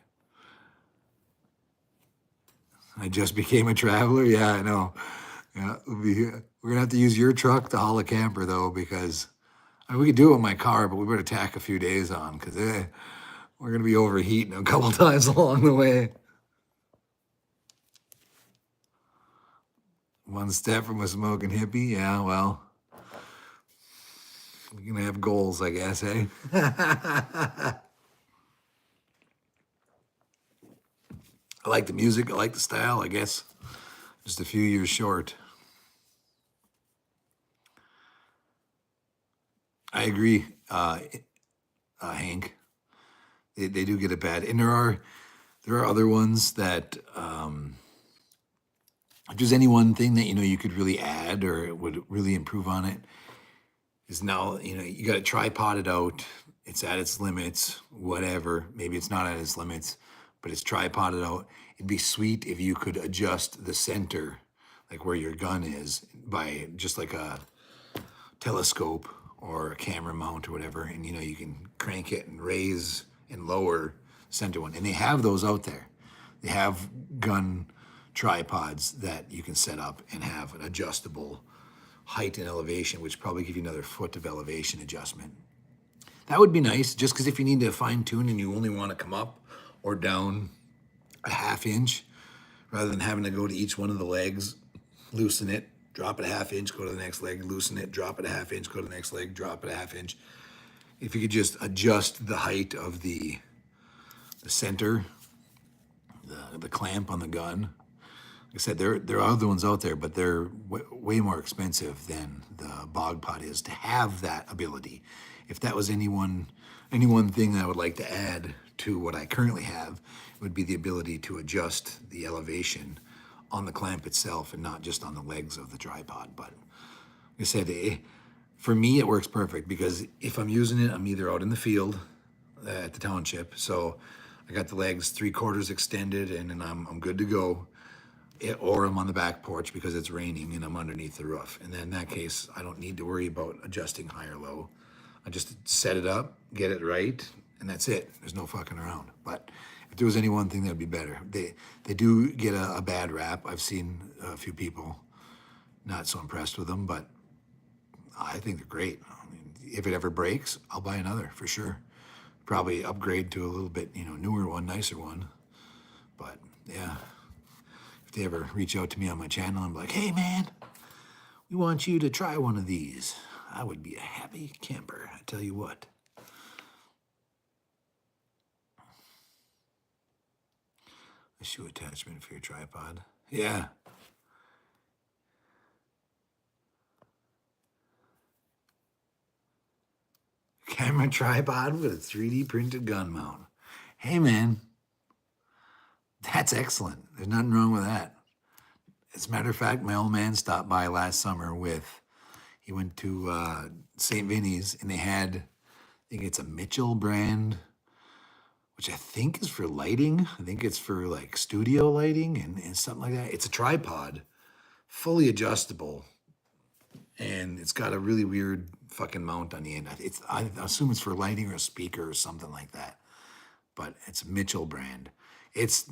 I just became a traveler. Yeah, I know. Yeah, we're gonna have to use your truck to haul a camper though, because we could do it with my car, but we better tack a few days on, because we're gonna be overheating a couple times along the way. One step from a smoking hippie. Yeah, well, we're gonna have goals, I guess, eh? I like the music, I like the style, I guess. Just a few years short. I agree, Hank. They do get it bad, and there are other ones that if there's any one thing that you could really add or it would really improve on it, is now you got to tripod it out. It's at its limits, whatever. Maybe it's not at its limits, but it's tripoded out. It'd be sweet if you could adjust the center, like where your gun is, by just like a telescope or a camera mount or whatever, and you can crank it and raise and lower center one. And they have those out there. They have gun tripods that you can set up and have an adjustable height and elevation, which probably give you another foot of elevation adjustment. That would be nice, just because if you need to fine tune and you only want to come up or down a ½ inch, rather than having to go to each one of the legs, loosen it, drop it a ½ inch, go to the next leg, loosen it, drop it a ½ inch, go to the next leg, drop it a ½ inch. If you could just adjust the height of the the center, the clamp on the gun. Like I said, there are other ones out there, but they're way more expensive than the Bog Pod is to have that ability. If that was any one thing that I would like to add to what I currently have, it would be the ability to adjust the elevation on the clamp itself and not just on the legs of the tripod. But like I said, for me, it works perfect because if I'm using it, I'm either out in the field at the township, so I got the legs 3/4 extended and then I'm good to go, or I'm on the back porch because it's raining and I'm underneath the roof. And then in that case, I don't need to worry about adjusting high or low. I just set it up, get it right, and that's it. There's no fucking around. But if there was any one thing that would be better, they do get a bad rap. I've seen a few people not so impressed with them, but I think they're great. I mean, if it ever breaks, I'll buy another for sure. Probably upgrade to a little bit, newer one, nicer one. But yeah, if they ever reach out to me on my channel, I'm like, hey man, we want you to try one of these. I would be a happy camper, I tell you what. A shoe attachment for your tripod. Yeah. Camera tripod with a 3D printed gun mount. Hey man, that's excellent. There's nothing wrong with that. As a matter of fact, my old man stopped by last summer he went to St. Vinny's and they had, I think it's a Mitchell brand, which I think is for lighting. I think it's for like studio lighting and something like that. It's a tripod, fully adjustable, and it's got a really weird fucking mount on the end. I assume it's for lighting or a speaker or something like that. But it's a Mitchell brand. It's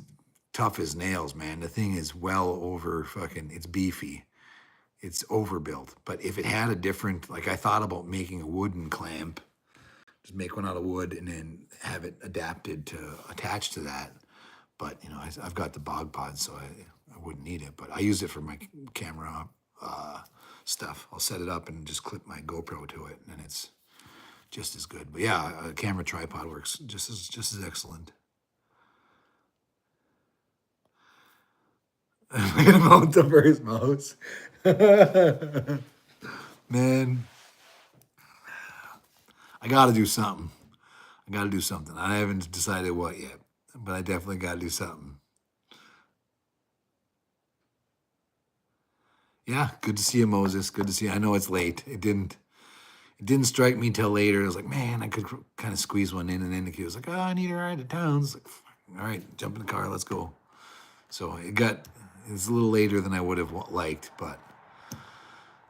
tough as nails, man. The thing is well over fucking, it's beefy. It's overbuilt. But if it had a different, like I thought about making a wooden clamp, just make one out of wood and then have it adapted to attach to that. But, I've got the Bog Pod, so I wouldn't need it. But I use it for my camera stuff. I'll set it up and just clip my GoPro to it, and it's just as good. But yeah, a camera tripod works just as excellent. I'm gonna mount the first mouse. Man, I gotta do something. I haven't decided what yet, but I definitely gotta do something. Yeah, good to see you, Moses. Good to see you. I know it's late. It didn't strike me till later. I was like, man, I could kind of squeeze one in, and then the kid was like, oh, I need a ride to town. It's like, all right, jump in the car, let's go. So it's a little later than I would have liked, but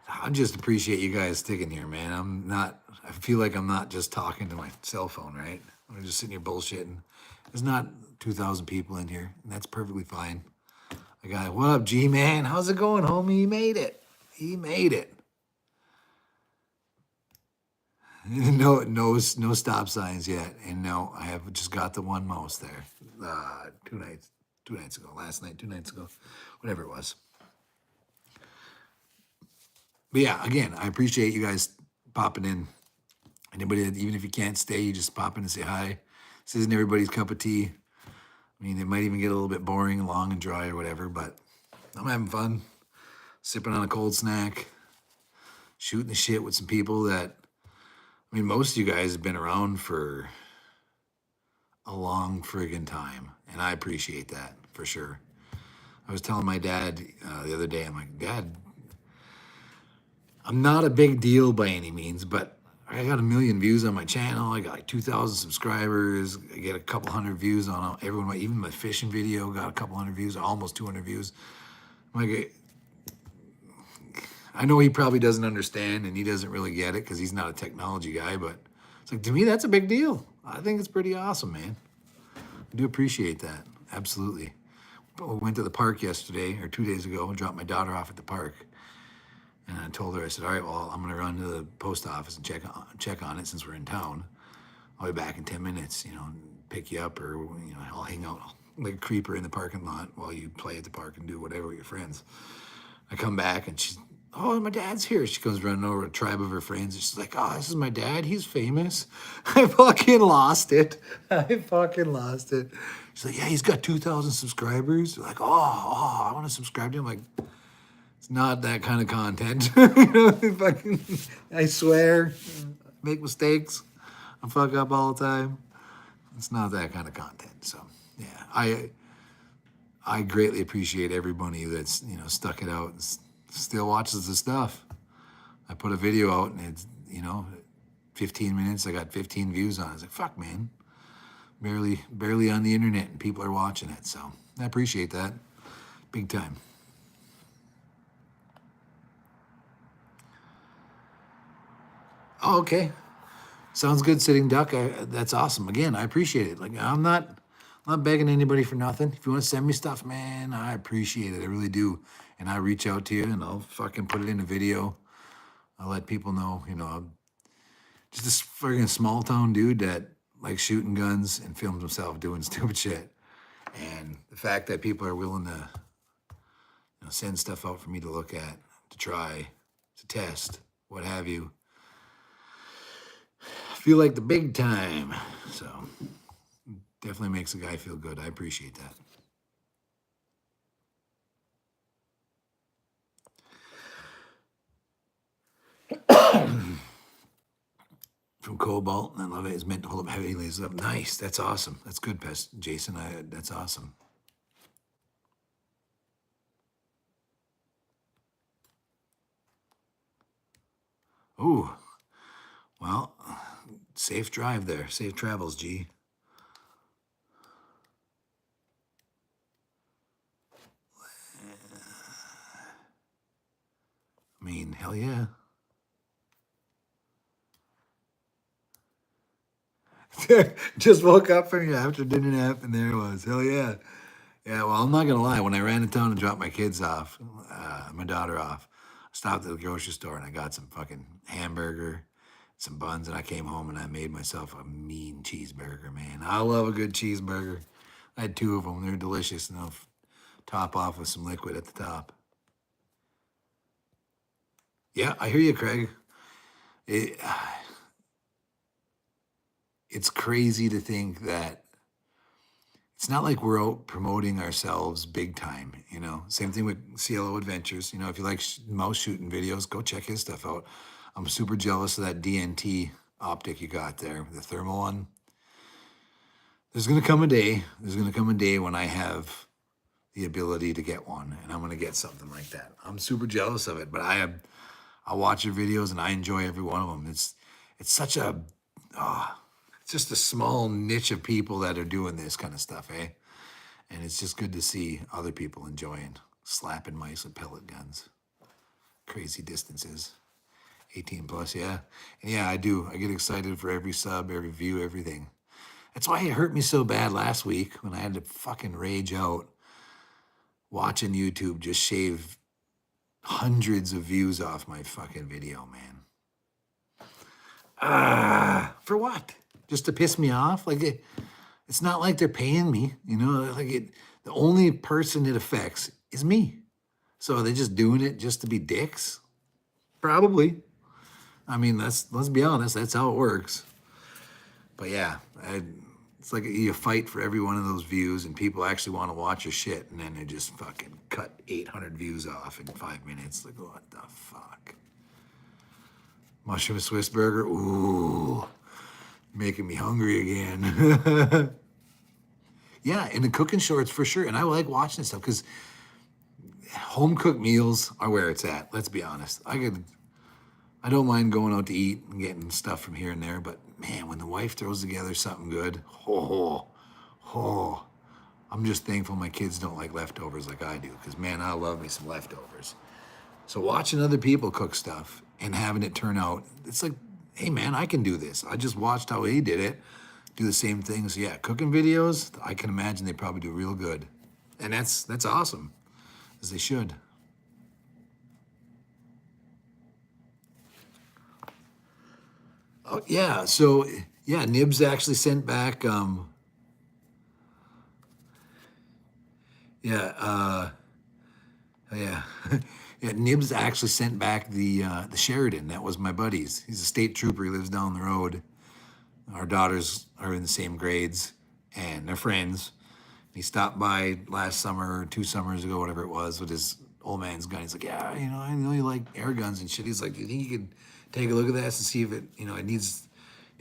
I just appreciate you guys sticking here, man. I feel like I'm not just talking to my cell phone, right? I'm just sitting here bullshitting. There's not 2,000 people in here, and that's perfectly fine. I got, what up, G-Man? How's it going, homie? He made it. No stop signs yet. And no, I have just got the one mouse there. 2 nights ago, last night, 2 nights ago, whatever it was. But yeah, again, I appreciate you guys popping in. Anybody, even if you can't stay, you just pop in and say hi. This isn't everybody's cup of tea. I mean, it might even get a little bit boring, long and dry or whatever, but I'm having fun. Sipping on a cold snack, shooting the shit with some people that, I mean, most of you guys have been around for a long friggin' time, and I appreciate that for sure. I was telling my dad the other day, I'm like, Dad, I'm not a big deal by any means, but I got 1 million views on my channel. I got like 2,000 subscribers. I get a couple hundred views on everyone. Even my fishing video got a couple hundred views, almost 200 views. I'm like, I know he probably doesn't understand and he doesn't really get it because he's not a technology guy, but it's like, to me, that's a big deal. I think it's pretty awesome, man. I do appreciate that. Absolutely. I went to the park yesterday or 2 days ago and dropped my daughter off at the park. And I told her, I said, all right, well, I'm going to run to the post office and check on it since we're in town. I'll be back in 10 minutes, and pick you up, or, I'll hang out like a creeper in the parking lot while you play at the park and do whatever with your friends. I come back and she's oh, my dad's here. She comes running over a tribe of her friends. And she's like, oh, this is my dad. He's famous. I fucking lost it. I fucking lost it. She's like, yeah, he's got 2,000 subscribers. They're like, I want to subscribe to him. Like, it's not that kind of content. Fucking, I swear, make mistakes. I fuck up all the time. It's not that kind of content. So, yeah, I greatly appreciate everybody that's, stuck it out and still watches the stuff. I put a video out and it's, 15 minutes, I got 15 views on it. I was like, fuck, man. Barely on the internet and people are watching it. So I appreciate that. Big time. Oh, okay. Sounds good, Sitting Duck. That's awesome. Again, I appreciate it. Like, I'm not begging anybody for nothing. If you want to send me stuff, man, I appreciate it. I really do. And I reach out to you and I'll fucking put it in a video. I'll let people know, I'm just this friggin' small town dude that likes shooting guns and films himself doing stupid shit. And the fact that people are willing to send stuff out for me to look at, to try, to test, what have you, I feel like the big time. So definitely makes a guy feel good. I appreciate that. From Cobalt, and I love it. It's meant to hold up heavy lasers up. Nice. That's awesome. That's good, Jason. That's awesome. Ooh. Well, safe drive there. Safe travels, G. I mean, hell yeah. Just woke up from your after dinner nap and there it was. Hell yeah. Yeah, well, I'm not going to lie. When I ran to town and dropped my kids off, my daughter off, I stopped at the grocery store and I got some fucking hamburger, some buns, and I came home and I made myself a mean cheeseburger, man. I love a good cheeseburger. I had 2 of them. They're delicious, and I'll top off with some liquid at the top. Yeah, I hear you, Craig. It's crazy to think that it's not like we're out promoting ourselves big time, Same thing with CLO Adventures. If you like mouse shooting videos, go check his stuff out. I'm super jealous of that DNT optic you got there, the thermal one. There's going to come a day when I have the ability to get one, and I'm going to get something like that. I'm super jealous of it, but I watch your videos and I enjoy every one of them. It's such a, it's just a small niche of people that are doing this kind of stuff, eh? And it's just good to see other people enjoying slapping mice with pellet guns. Crazy distances. 18 plus, yeah. And yeah, I do. I get excited for every sub, every view, everything. That's why it hurt me so bad last week when I had to fucking rage out watching YouTube just shave hundreds of views off my fucking video, man. For what? Just to piss me off? Like, it's not like they're paying me, the only person it affects is me. So are they just doing it just to be dicks? Probably. I mean, let's be honest, that's how it works. But yeah, it's like you fight for every one of those views and people actually want to watch your shit, and then they just fucking cut 800 views off in 5 minutes. Like, what the fuck? Mushroom Swiss burger? Ooh, making me hungry again. Yeah, and the cooking shorts for sure. And I like watching this stuff because home cooked meals are where it's at. Let's be honest. I don't mind going out to eat and getting stuff from here and there, but man, when the wife throws together something good, I'm just thankful my kids don't like leftovers like I do, because man, I love me some leftovers. So watching other people cook stuff and having it turn out, it's like, hey man, I can do this. I just watched how he did it, do the same thing. So yeah, cooking videos, I can imagine they probably do real good. And that's awesome, as they should. Oh yeah, so yeah, Nibs actually sent back yeah, Yeah, Nibs actually sent back the Sheridan. That was my buddy's. He's a state trooper. He lives down the road. Our daughters are in the same grades, and they're friends. He stopped by last summer, 2 summers ago, whatever it was, with his old man's gun. He's like, yeah, I know you like air guns and shit. He's like, you think you could take a look at this and see if it, it needs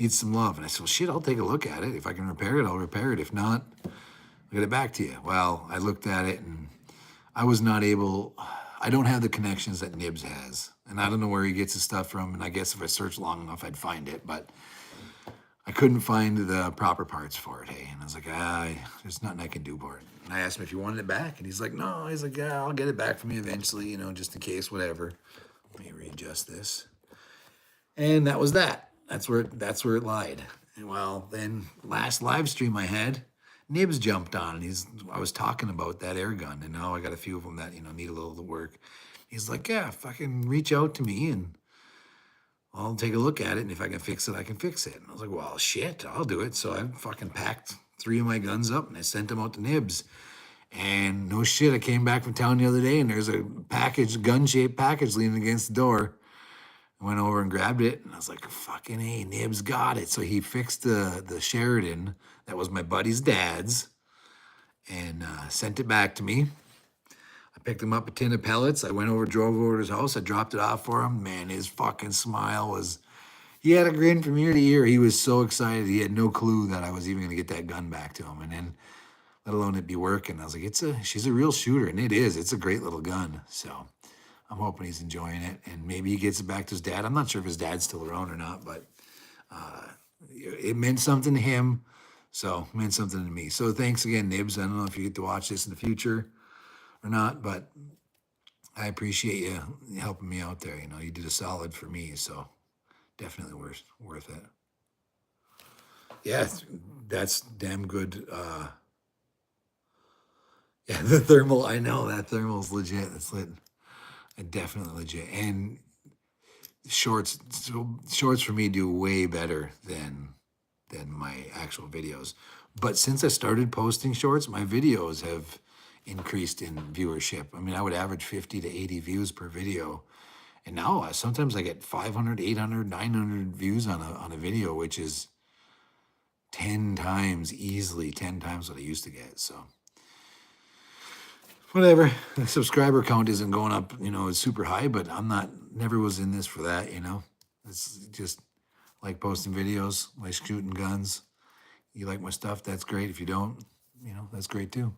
some love? And I said, well, shit, I'll take a look at it. If I can repair it, I'll repair it. If not, I'll get it back to you. Well, I looked at it and I was not able. I don't have the connections that Nibs has, and I don't know where he gets his stuff from. And I guess if I searched long enough, I'd find it, but I couldn't find the proper parts for it. Hey, and I was like, there's nothing I can do for it. And I asked him if he wanted it back, and he's like, no. He's like, yeah, I'll get it back from you eventually, just in case, whatever. Let me readjust this. And that was that. That's where it lied. And well, then last live stream I had, Nibs jumped on, and I was talking about that air gun, and now I got a few of them that need a little work. He's like, yeah, fucking reach out to me, and I'll take a look at it, and if I can fix it, I can fix it. And I was like, well, shit, I'll do it. So I fucking packed 3 of my guns up, and I sent them out to Nibs. And no shit, I came back from town the other day, and there's a gun-shaped package leaning against the door. I went over and grabbed it, and I was like, fucking hey, Nibs got it. So he fixed the Sheridan that was my buddy's dad's, and sent it back to me. I picked him up a tin of pellets. I drove over to his house. I dropped it off for him. Man, his fucking smile was, he had a grin from ear to ear. He was so excited. He had no clue that I was even going to get that gun back to him. And then, let alone it be working. I was like, she's a real shooter. And it is. It's a great little gun. So I'm hoping he's enjoying it. And maybe he gets it back to his dad. I'm not sure if his dad's still around or not, but it meant something to him. So it meant something to me. So thanks again, Nibs. I don't know if you get to watch this in the future or not, but I appreciate you helping me out there. You did a solid for me, so definitely worth it. Yeah, that's damn good. Yeah, the thermal, I know that thermal's legit. That's lit. Definitely legit. And shorts for me do way better than my actual videos. But since I started posting shorts, my videos have increased in viewership. I mean, I would average 50 to 80 views per video. And now sometimes I get 500, 800, 900 views on a video, which is 10 times what I used to get. So whatever. The subscriber count isn't going up, it's super high, but never was in this for that, It's just like posting videos, like shooting guns. You like my stuff, that's great. If you don't, that's great too.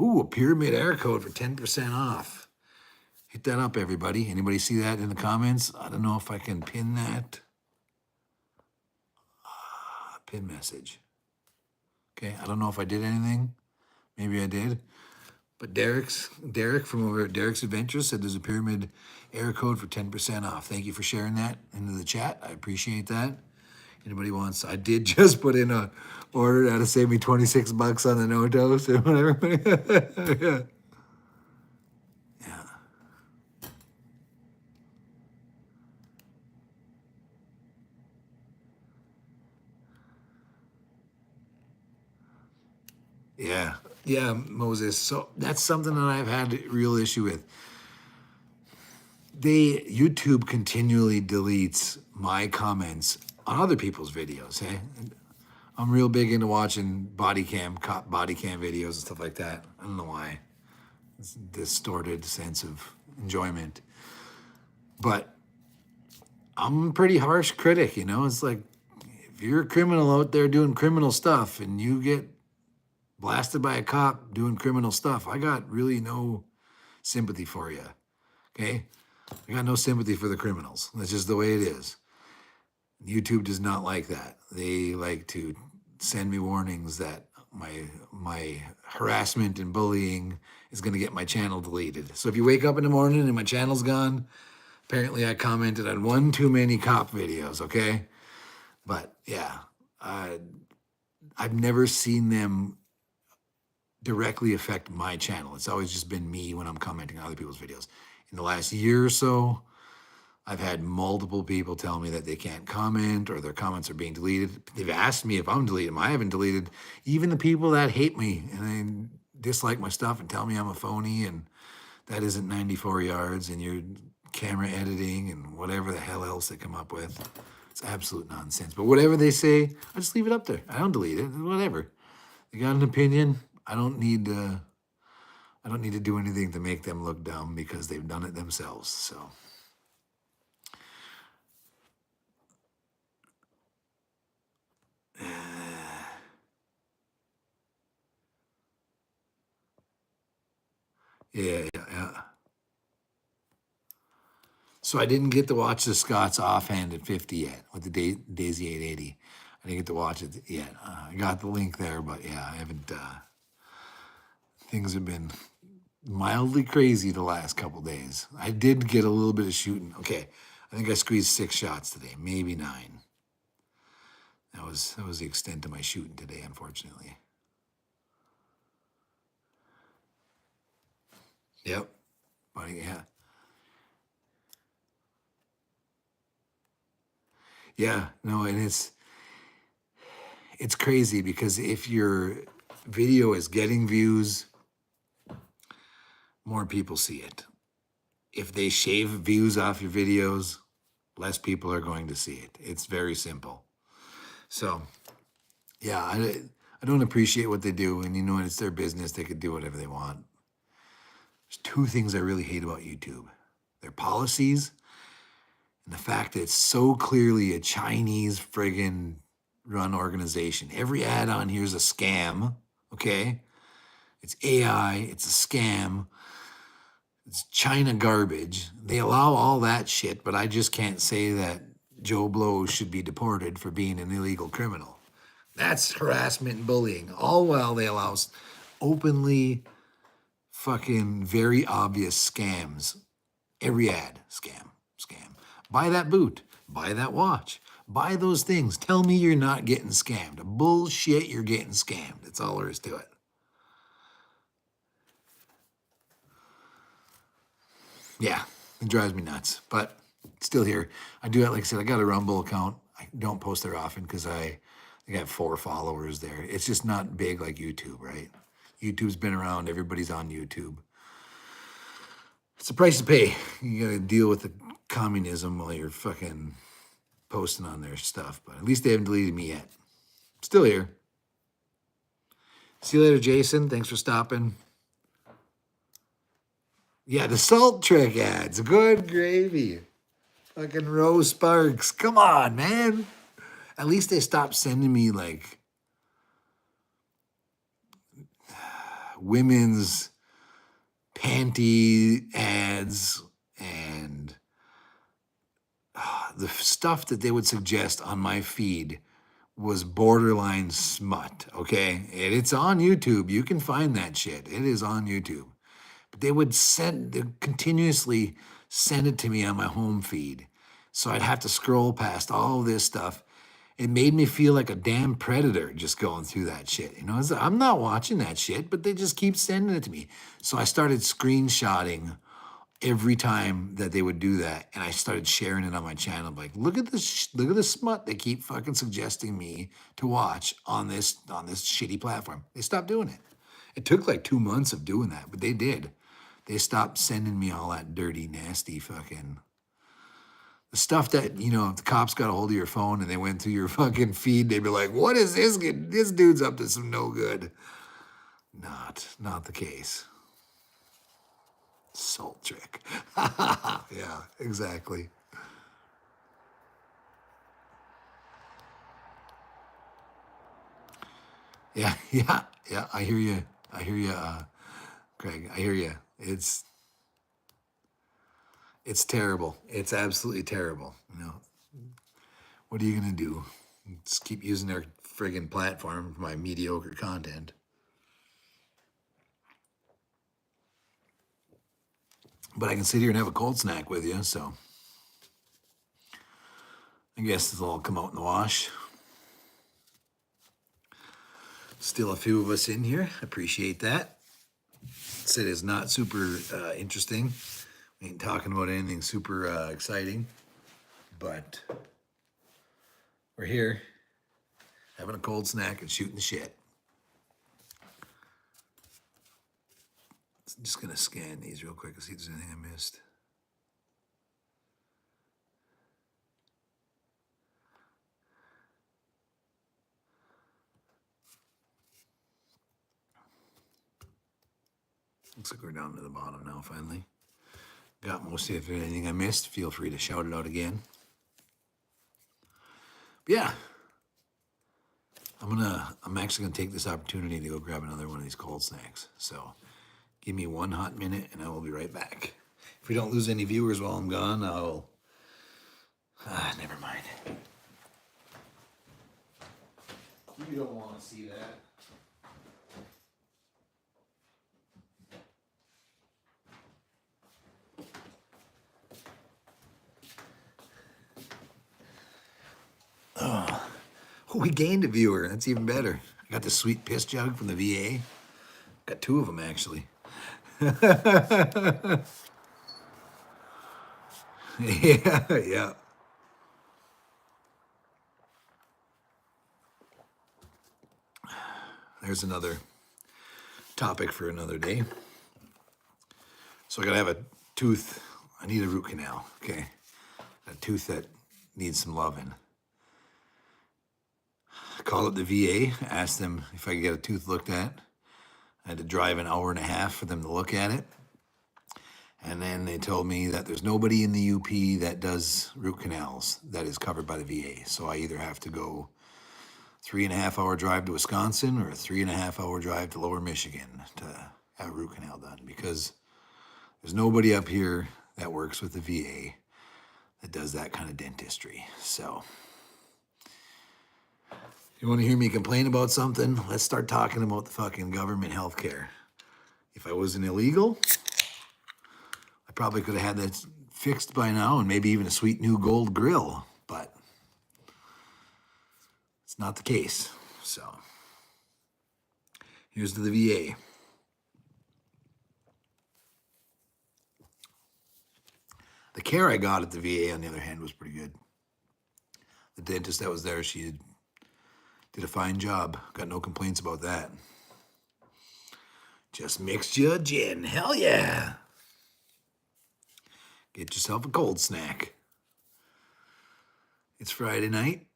Ooh, a Pyramid Air code for 10% off. Hit that up, everybody. Anybody see that in the comments? I don't know if I can pin that. Pin message. Okay, I don't know if I did anything. Maybe I did. But Derek from over at Derek's Adventures said there's a Pyramid Air code for 10% off. Thank you for sharing that into the chat. I appreciate that. Anybody wants, I did just put in a order that'll save me $26 on the no-dose or whatever. Yeah. Yeah. Yeah, Moses. So that's something that I've had a real issue with. YouTube continually deletes my comments on other people's videos. Hey, I'm real big into watching cop body cam videos and stuff like that. I don't know why. It's a distorted sense of enjoyment. But I'm a pretty harsh critic, It's like, if you're a criminal out there doing criminal stuff and you get blasted by a cop doing criminal stuff, I got really no sympathy for you, okay? I got no sympathy for the criminals. That's just the way it is. YouTube does not like that. They like to send me warnings that my harassment and bullying is going to get my channel deleted. So if you wake up in the morning and my channel's gone, apparently I commented on one too many cop videos, okay? But yeah, I've never seen them directly affect my channel. It's always just been me when I'm commenting on other people's videos. In the last year or so, I've had multiple people tell me that they can't comment or their comments are being deleted. They've asked me if I'm deleting them. I haven't deleted. Even the people that hate me and they dislike my stuff and tell me I'm a phony and that isn't 94 yards and you're camera editing and whatever the hell else they come up with. It's absolute nonsense. But whatever they say, I just leave it up there. I don't delete it. Whatever. They got an opinion. I don't need to do anything to make them look dumb because they've done it themselves. So yeah. So I didn't get to watch the Scots offhand at 50 yet with the Daisy 880. I didn't get to watch it yet. I got the link there, but yeah, I haven't. Things have been mildly crazy the last couple days. I did get a little bit of shooting. Okay, I think I squeezed 6 shots today, maybe 9. That was the extent of my shooting today, unfortunately. Yep. But yeah. Yeah, no, and it's crazy because if your video is getting views, more people see it. If they shave views off your videos, less people are going to see it. It's very simple. So, yeah, I don't appreciate what they do, and you know what? It's their business. They could do whatever they want. There's 2 things I really hate about YouTube. Their policies and the fact that it's so clearly a Chinese friggin' run organization. Every ad on here is a scam, okay? It's AI, it's a scam, it's China garbage. They allow all that shit, but I just can't say that Joe Blow should be deported for being an illegal criminal. That's harassment and bullying, all while they allow openly fucking very obvious scams. Every ad, scam. Buy that boot, buy that watch, buy those things. Tell me you're not getting scammed. Bullshit, you're getting scammed. That's all there is to it. Yeah, it drives me nuts, but still here. I do it, like I said, I got a Rumble account. I don't post there often because I have 4 followers there. It's just not big like YouTube, right? YouTube's been around. Everybody's on YouTube. It's a price to pay. You got to deal with the communism while you're fucking posting on their stuff. But at least they haven't deleted me yet. Still here. See you later, Jason. Thanks for stopping. Yeah, the Salt Trek ads. Good gravy. Fucking Rose Sparks. Come on, man. At least they stopped sending me like women's panty ads and the stuff that they would suggest on my feed was borderline smut, okay? And it's on YouTube. You can find that shit. It is on YouTube. But they'd continuously send it to me on my home feed. So I'd have to scroll past all this stuff. It made me feel like a damn predator just going through that shit. You know, I'm not watching that shit, but they just keep sending it to me. So I started screenshotting every time that they would do that, and I started sharing it on my channel. I'm like, look at this, look at the smut they keep fucking suggesting me to watch on this shitty platform. They stopped doing it. It took like 2 months of doing that, but they did. They stopped sending me all that dirty, nasty fucking the stuff that, you know, if the cops got a hold of your phone and they went through your fucking feed, they'd be like, what is this? This dude's up to some no good. Not the case. Salt Trick. Yeah, exactly. Yeah. I hear you, Craig. I hear you. It's terrible. It's absolutely terrible. You know, what are you gonna do? Just keep using their friggin' platform for my mediocre content. But I can sit here and have a cold snack with you, so I guess this will all come out in the wash. Still a few of us in here. Appreciate that. It is not super interesting Ain't talking about anything super exciting, but we're here having a cold snack and shooting the shit. I'm just gonna scan these real quick and see if there's anything I missed. Looks like we're down to the bottom now, finally. Got most of it. If there's anything I missed, feel free to shout it out again. But yeah, I'm actually gonna take this opportunity to go grab another one of these cold snacks. So give me 1 hot minute and I will be right back. If we don't lose any viewers while I'm gone, I'll, never mind. You don't want to see that. Oh, we gained a viewer. That's even better. I got the sweet piss jug from the VA. Got 2 of them, actually. Yeah. There's another topic for another day. So I gotta have a tooth. I need a root canal, okay? A tooth that needs some loving. I called up the VA, asked them if I could get a tooth looked at. I had to drive an hour and a half for them to look at it. And then they told me that there's nobody in the UP that does root canals that is covered by the VA. So I either have to go 3.5 hour drive to Wisconsin or a 3.5 hour drive to Lower Michigan to have a root canal done, because there's nobody up here that works with the VA that does that kind of dentistry. So you want to hear me complain about something? Let's start talking about the fucking government health care. If I wasn't illegal, I probably could have had that fixed by now and maybe even a sweet new gold grill, but it's not the case. So here's to the VA. The care I got at the VA, on the other hand, was pretty good. The dentist that was there, she did a fine job. Got no complaints about that. Just mixed you a gin. Hell yeah. Get yourself a cold snack. It's Friday night.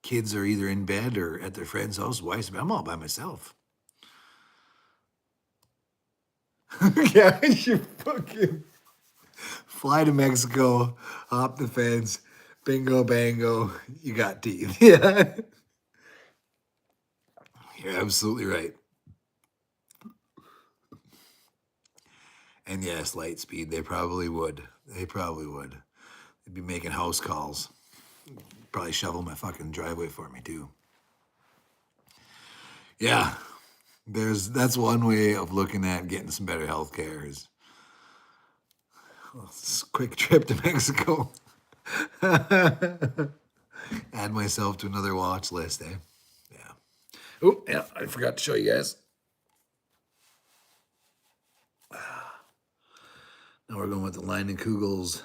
Kids are either in bed or at their friend's house. I'm all by myself. Yeah, you fucking fly to Mexico, hop the fence, bingo bango, you got teeth. Yeah. You're absolutely right. And yes, Lightspeed, they probably would. They'd be making house calls. Probably shovel my fucking driveway for me too. Yeah. That's one way of looking at getting some better health care is a quick trip to Mexico. Add myself to another watch list, eh? Yeah. Oh, yeah, I forgot to show you guys. Now we're going with the Leinenkugel's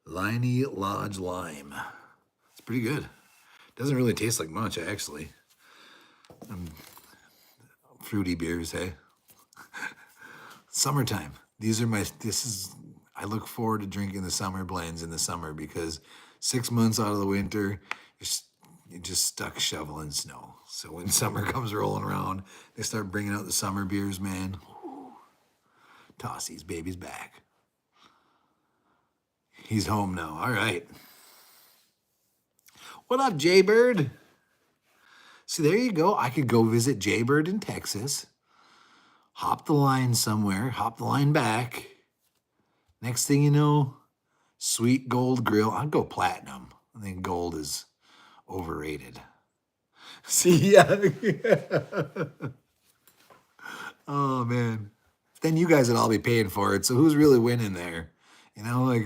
Leinie Lodge Lime. It's pretty good. Doesn't really taste like much, actually. Fruity beers, hey? Summertime. I look forward to drinking the summer blends in the summer, because 6 months out of the winter, you're just stuck shoveling snow. So when summer comes rolling around, they start bringing out the summer beers, man. Tossie's baby's back. He's home now. All right. What up, Jaybird? See, there you go. I could go visit Jaybird in Texas, hop the line somewhere, hop the line back. Next thing you know, sweet gold grill. I'd go platinum. I think gold is overrated. See, yeah. Oh, man. Then you guys would all be paying for it. So who's really winning there? You know, like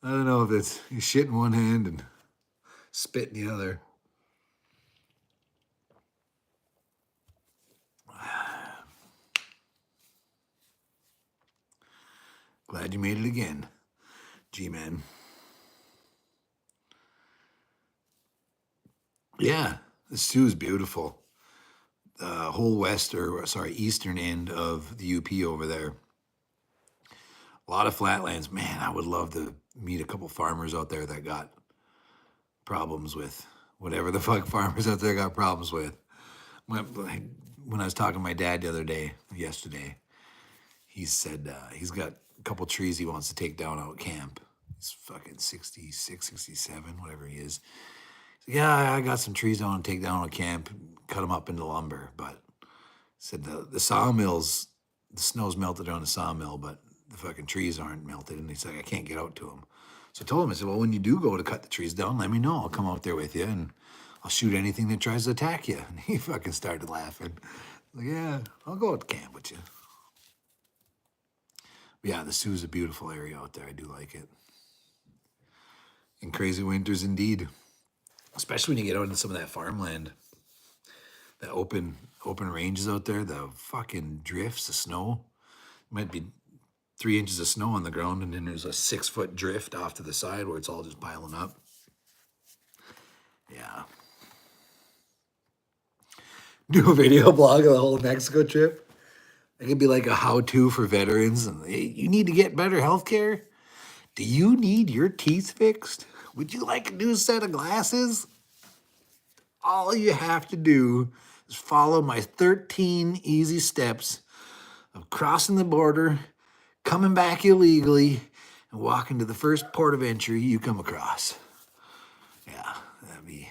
I don't know if it's you shit in one hand and spit in the other. Glad you made it again, G-Man. Yeah, the Sioux is beautiful. The whole eastern end of the UP over there. A lot of flatlands. Man, I would love to meet a couple farmers out there that got problems with whatever the fuck farmers out there got problems with. When I was talking to my dad yesterday, he said he's got a couple trees he wants to take down out camp. He's fucking 66, 67, whatever he is. Yeah, I got some trees I want to take down at camp, cut them up into lumber. But said the sawmills, the snow's melted on the sawmill, but the fucking trees aren't melted. And he's like, I can't get out to them. So I told him, I said, well, when you do go to cut the trees down, let me know. I'll come out there with you and I'll shoot anything that tries to attack you. And he fucking started laughing. Like, yeah, I'll go out to camp with you. But yeah, the Sioux's a beautiful area out there. I do like it. And crazy winters indeed. Especially when you get out into some of that farmland, that open ranges out there, the fucking drifts, the snow. Might be 3 inches of snow on the ground, and then there's a 6-foot drift off to the side where it's all just piling up. Yeah. Do a video blog of the whole Mexico trip. It could be like a how-to for veterans. And hey, you need to get better health care? Do you need your teeth fixed? Would you like a new set of glasses? All you have to do is follow my 13 easy steps of crossing the border, coming back illegally, and walking to the first port of entry you come across. Yeah, that'd be...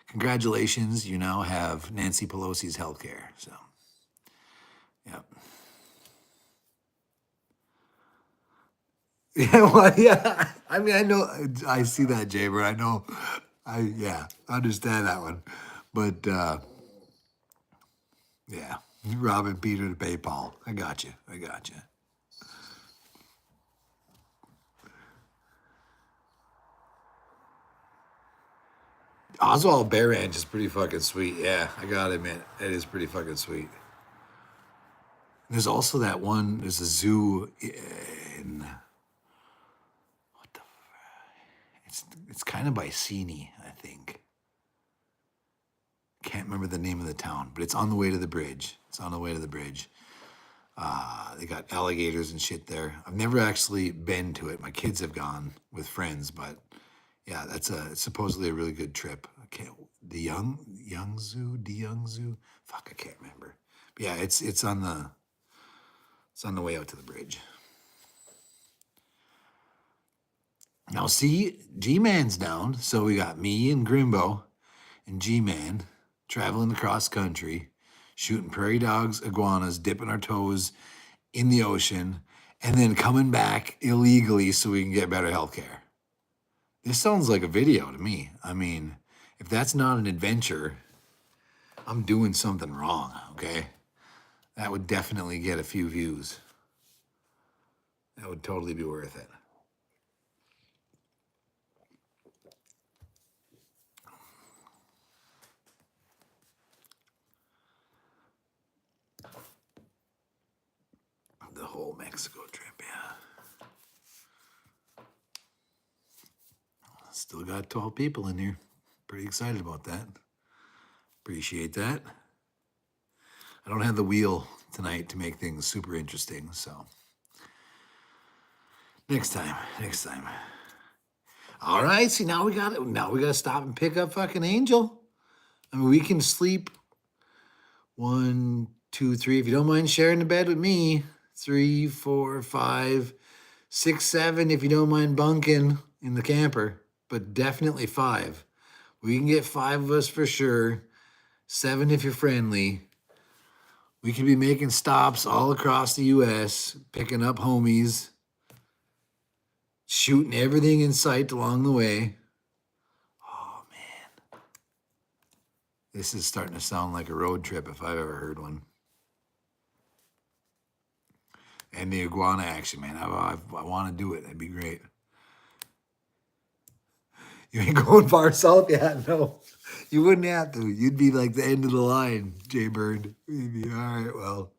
Congratulations, you now have Nancy Pelosi's healthcare. So, yep. Yeah, well, yeah. I mean, I know, I see that, Jaber. I know, I understand that one. But, yeah, robbing Peter to pay Paul. I got you. Oswald Bear Ranch is pretty fucking sweet. Yeah, I gotta admit, it is pretty fucking sweet. There's also that one, there's a zoo in, it's kind of by Sini, I think. Can't remember the name of the town, but it's on the way to the bridge. They got alligators and shit there. I've never actually been to it. My kids have gone with friends, but yeah, it's supposedly a really good trip. The Young Zoo. Fuck, I can't remember. But yeah, it's on the way out to the bridge. Now see, G-Man's down, so we got me and Grimbo and G-Man traveling across country, shooting prairie dogs, iguanas, dipping our toes in the ocean, and then coming back illegally so we can get better health care. This sounds like a video to me. I mean, if that's not an adventure, I'm doing something wrong, okay? That would definitely get a few views. That would totally be worth it. The whole Mexico trip, yeah. Still got 12 people in here. Pretty excited about that. Appreciate that. I don't have the wheel tonight to make things super interesting, so next time. All right, see, now we gotta stop and pick up fucking Angel. I mean, we can sleep 1, 2, 3. If you don't mind sharing the bed with me, 3, 4, 5, 6, 7. If you don't mind bunking in the camper, but definitely 5. We can get 5 of us for sure. 7 if you're friendly. We could be making stops all across the U.S., picking up homies, shooting everything in sight along the way. Oh, man. This is starting to sound like a road trip if I've ever heard one. And the iguana action, man. I want to do it. That'd be great. You ain't going far south? Yeah, no. You wouldn't have to. You'd be like the end of the line, Jay Bird. You'd be, all right, well.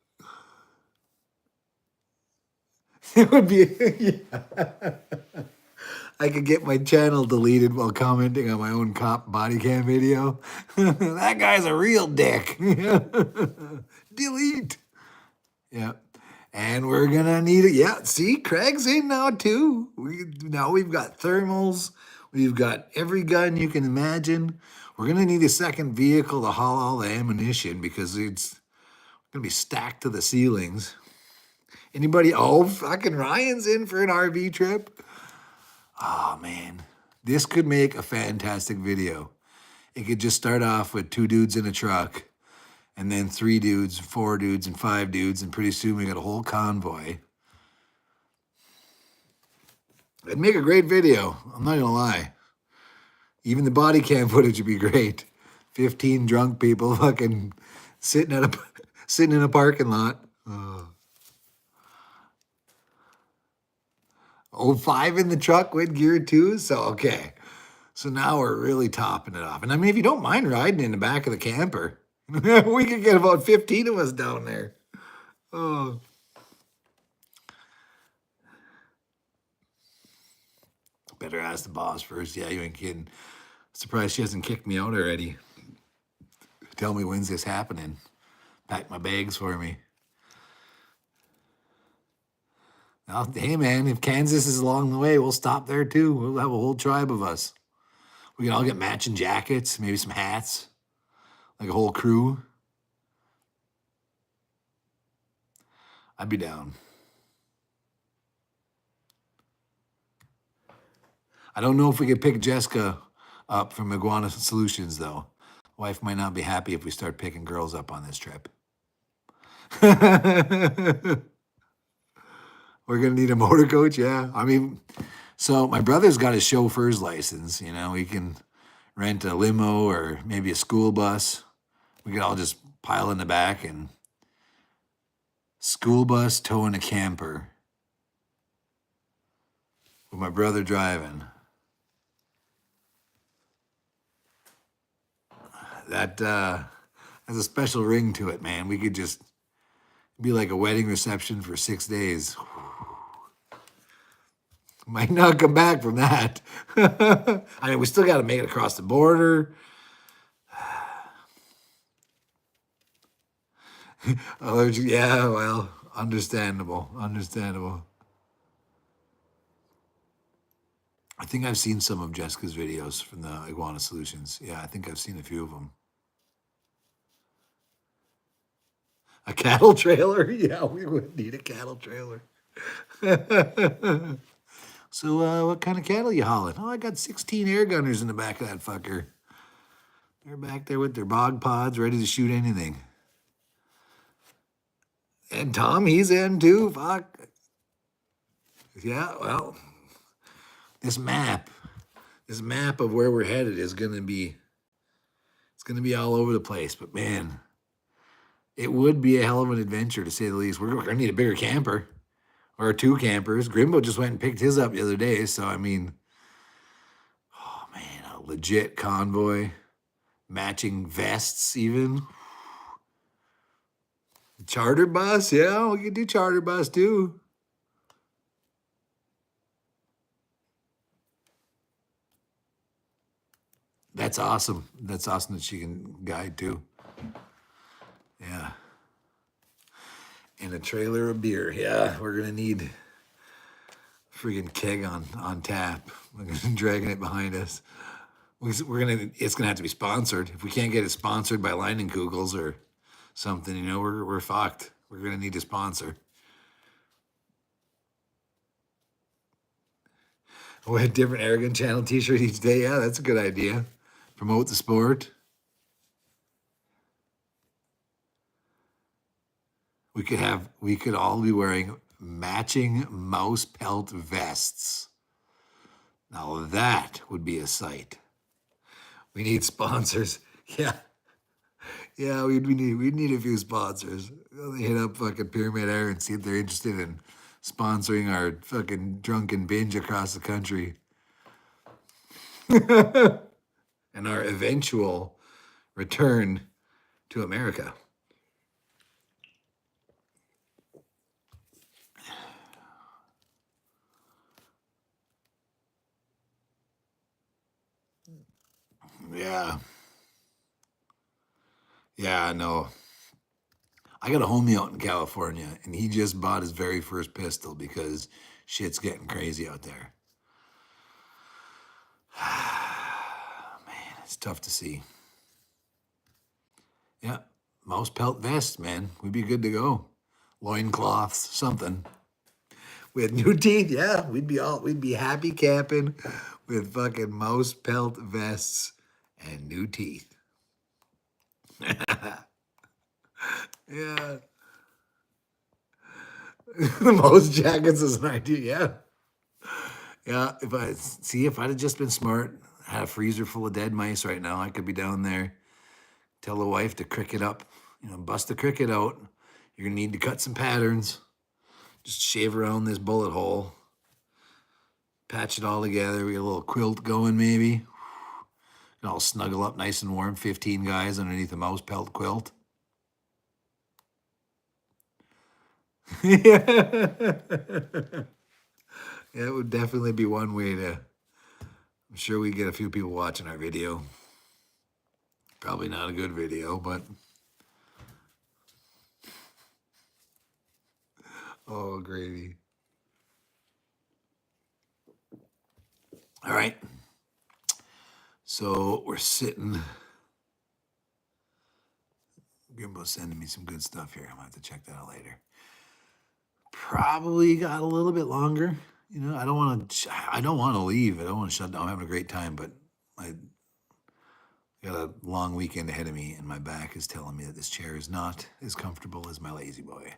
It would be, yeah. I could get my channel deleted while commenting on my own cop body cam video. That guy's a real dick. Delete. Yeah. And we're gonna need it. Yeah, see, Craig's in now too. Now we've got thermals. We've got every gun you can imagine. We're gonna need a second vehicle to haul all the ammunition because it's gonna be stacked to the ceilings. Anybody? Oh, fucking Ryan's in for an RV trip. Oh man, this could make a fantastic video. It could just start off with 2 dudes in a truck, and then 3 dudes, 4 dudes, and 5 dudes, and pretty soon we got a whole convoy. It'd make a great video. I'm not gonna lie. Even the body cam footage would be great. 15 drunk people fucking sitting in a parking lot. Oh, 5 in the truck with gear too. So okay. So now we're really topping it off. And I mean, if you don't mind riding in the back of the camper, we could get about 15 of us down there. Oh. Better ask the boss first. Yeah, you ain't kidding. Surprised she hasn't kicked me out already. Tell me when's this happening. Pack my bags for me. Now, hey man, if Kansas is along the way, we'll stop there too. We'll have a whole tribe of us. We can all get matching jackets, maybe some hats, like a whole crew. I'd be down. I don't know if we could pick Jessica up from Iguana Solutions, though. Wife might not be happy if we start picking girls up on this trip. We're going to need a motor coach, yeah. I mean, so my brother's got his chauffeur's license. You know, he can rent a limo or maybe a school bus. We could all just pile in the back and school bus towing a camper with my brother driving. That has a special ring to it, man. We could just be like a wedding reception for 6 days. Might not come back from that. I mean, we still got to make it across the border. Yeah, well, understandable. I think I've seen some of Jessica's videos from the Iguana Solutions. Yeah, I think I've seen a few of them. A cattle trailer? Yeah, we would need a cattle trailer. So, what kind of cattle you hauling? Oh, I got 16 air gunners in the back of that fucker. They're back there with their bog pods, ready to shoot anything. And Tom, he's in too. Fuck. Yeah, well, this map of where we're headed is gonna be all over the place. But man, it would be a hell of an adventure to say the least. We're gonna need a bigger camper. Or 2 campers. Grimbo just went and picked his up the other day. So, I mean, oh man, a legit convoy. Matching vests, even. Charter bus? Yeah, we could do charter bus too. That's awesome. That's awesome that she can guide too. Yeah. And a trailer of beer. Yeah, we're gonna need a friggin' keg on tap. We're gonna dragging it behind us. It's gonna have to be sponsored. If we can't get it sponsored by Leinenkugels or something, you know, we're fucked. We're gonna need a sponsor. We'll a different Aragon Channel t-shirt each day. Yeah, that's a good idea. Promote the sport. We could all be wearing matching mouse pelt vests. Now that would be a sight. We need sponsors. Yeah. Yeah, we'd need a few sponsors. Hit up fucking Pyramid Air and see if they're interested in sponsoring our fucking drunken binge across the country. And our eventual return to America. Yeah. Yeah, I know. I got a homie out in California, and he just bought his very first pistol because shit's getting crazy out there. Man, it's tough to see. Yeah, mouse pelt vest, man. We'd be good to go. Loincloths, something. With new teeth, yeah, we'd be happy camping with fucking mouse pelt vests and new teeth. Yeah. The mouse jackets is an idea, yeah. Yeah, if I'd have just been smart, had a freezer full of dead mice right now, I could be down there. Tell the wife to cricket up, bust the cricket out. You're gonna need to cut some patterns. Just shave around this bullet hole. Patch it all together. We get a little quilt going, maybe. And all snuggle up nice and warm. 15 guys underneath a mouse pelt quilt. Yeah. Yeah, it would definitely be one way to. I'm sure we get a few people watching our video. Probably not a good video, but. Oh, gravy. All right. So we're sitting. Gimbo's sending me some good stuff here. I'm gonna have to check that out later. Probably got a little bit longer. I don't want to leave. I don't want to shut down. I'm having a great time, but I got a long weekend ahead of me, and my back is telling me that this chair is not as comfortable as my lazy boy.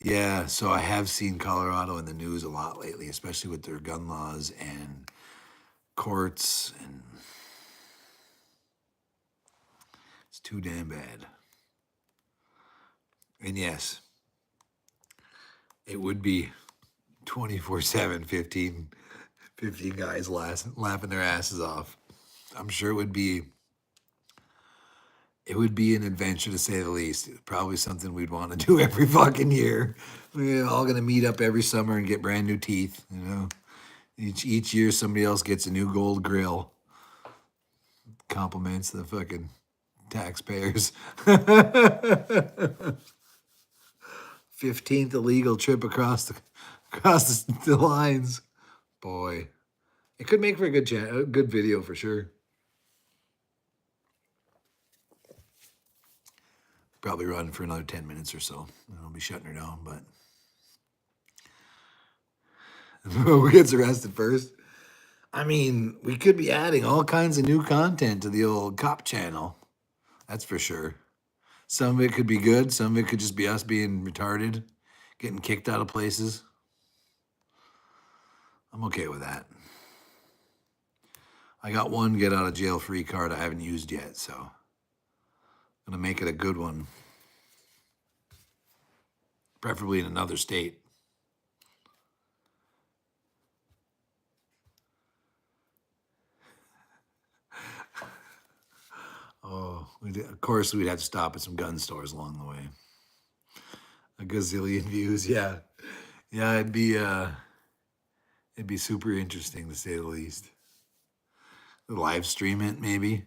Yeah, so I have seen Colorado in the news a lot lately, especially with their gun laws and courts, and it's too damn bad. And yes, it would be 24/7, 15 guys laughing their asses off. I'm sure it would be an adventure to say the least. Probably something we'd want to do every fucking year. We're all gonna meet up every summer and get brand new teeth. Each year somebody else gets a new gold grill. Compliments the fucking taxpayers. 15th illegal trip across the lines. Boy, it could make for a good video for sure. Probably run for another 10 minutes or so. I'll be shutting her down, but who gets arrested first? I mean, we could be adding all kinds of new content to the old cop channel. That's for sure. Some of it could be good. Some of it could just be us being retarded, getting kicked out of places. I'm okay with that. I got one get out of jail free card I haven't used yet, so I'm going to make it a good one. Preferably in another state. Oh, of course, we'd have to stop at some gun stores along the way. A gazillion views, yeah. Yeah, it'd be super interesting to say the least. Live stream it, maybe.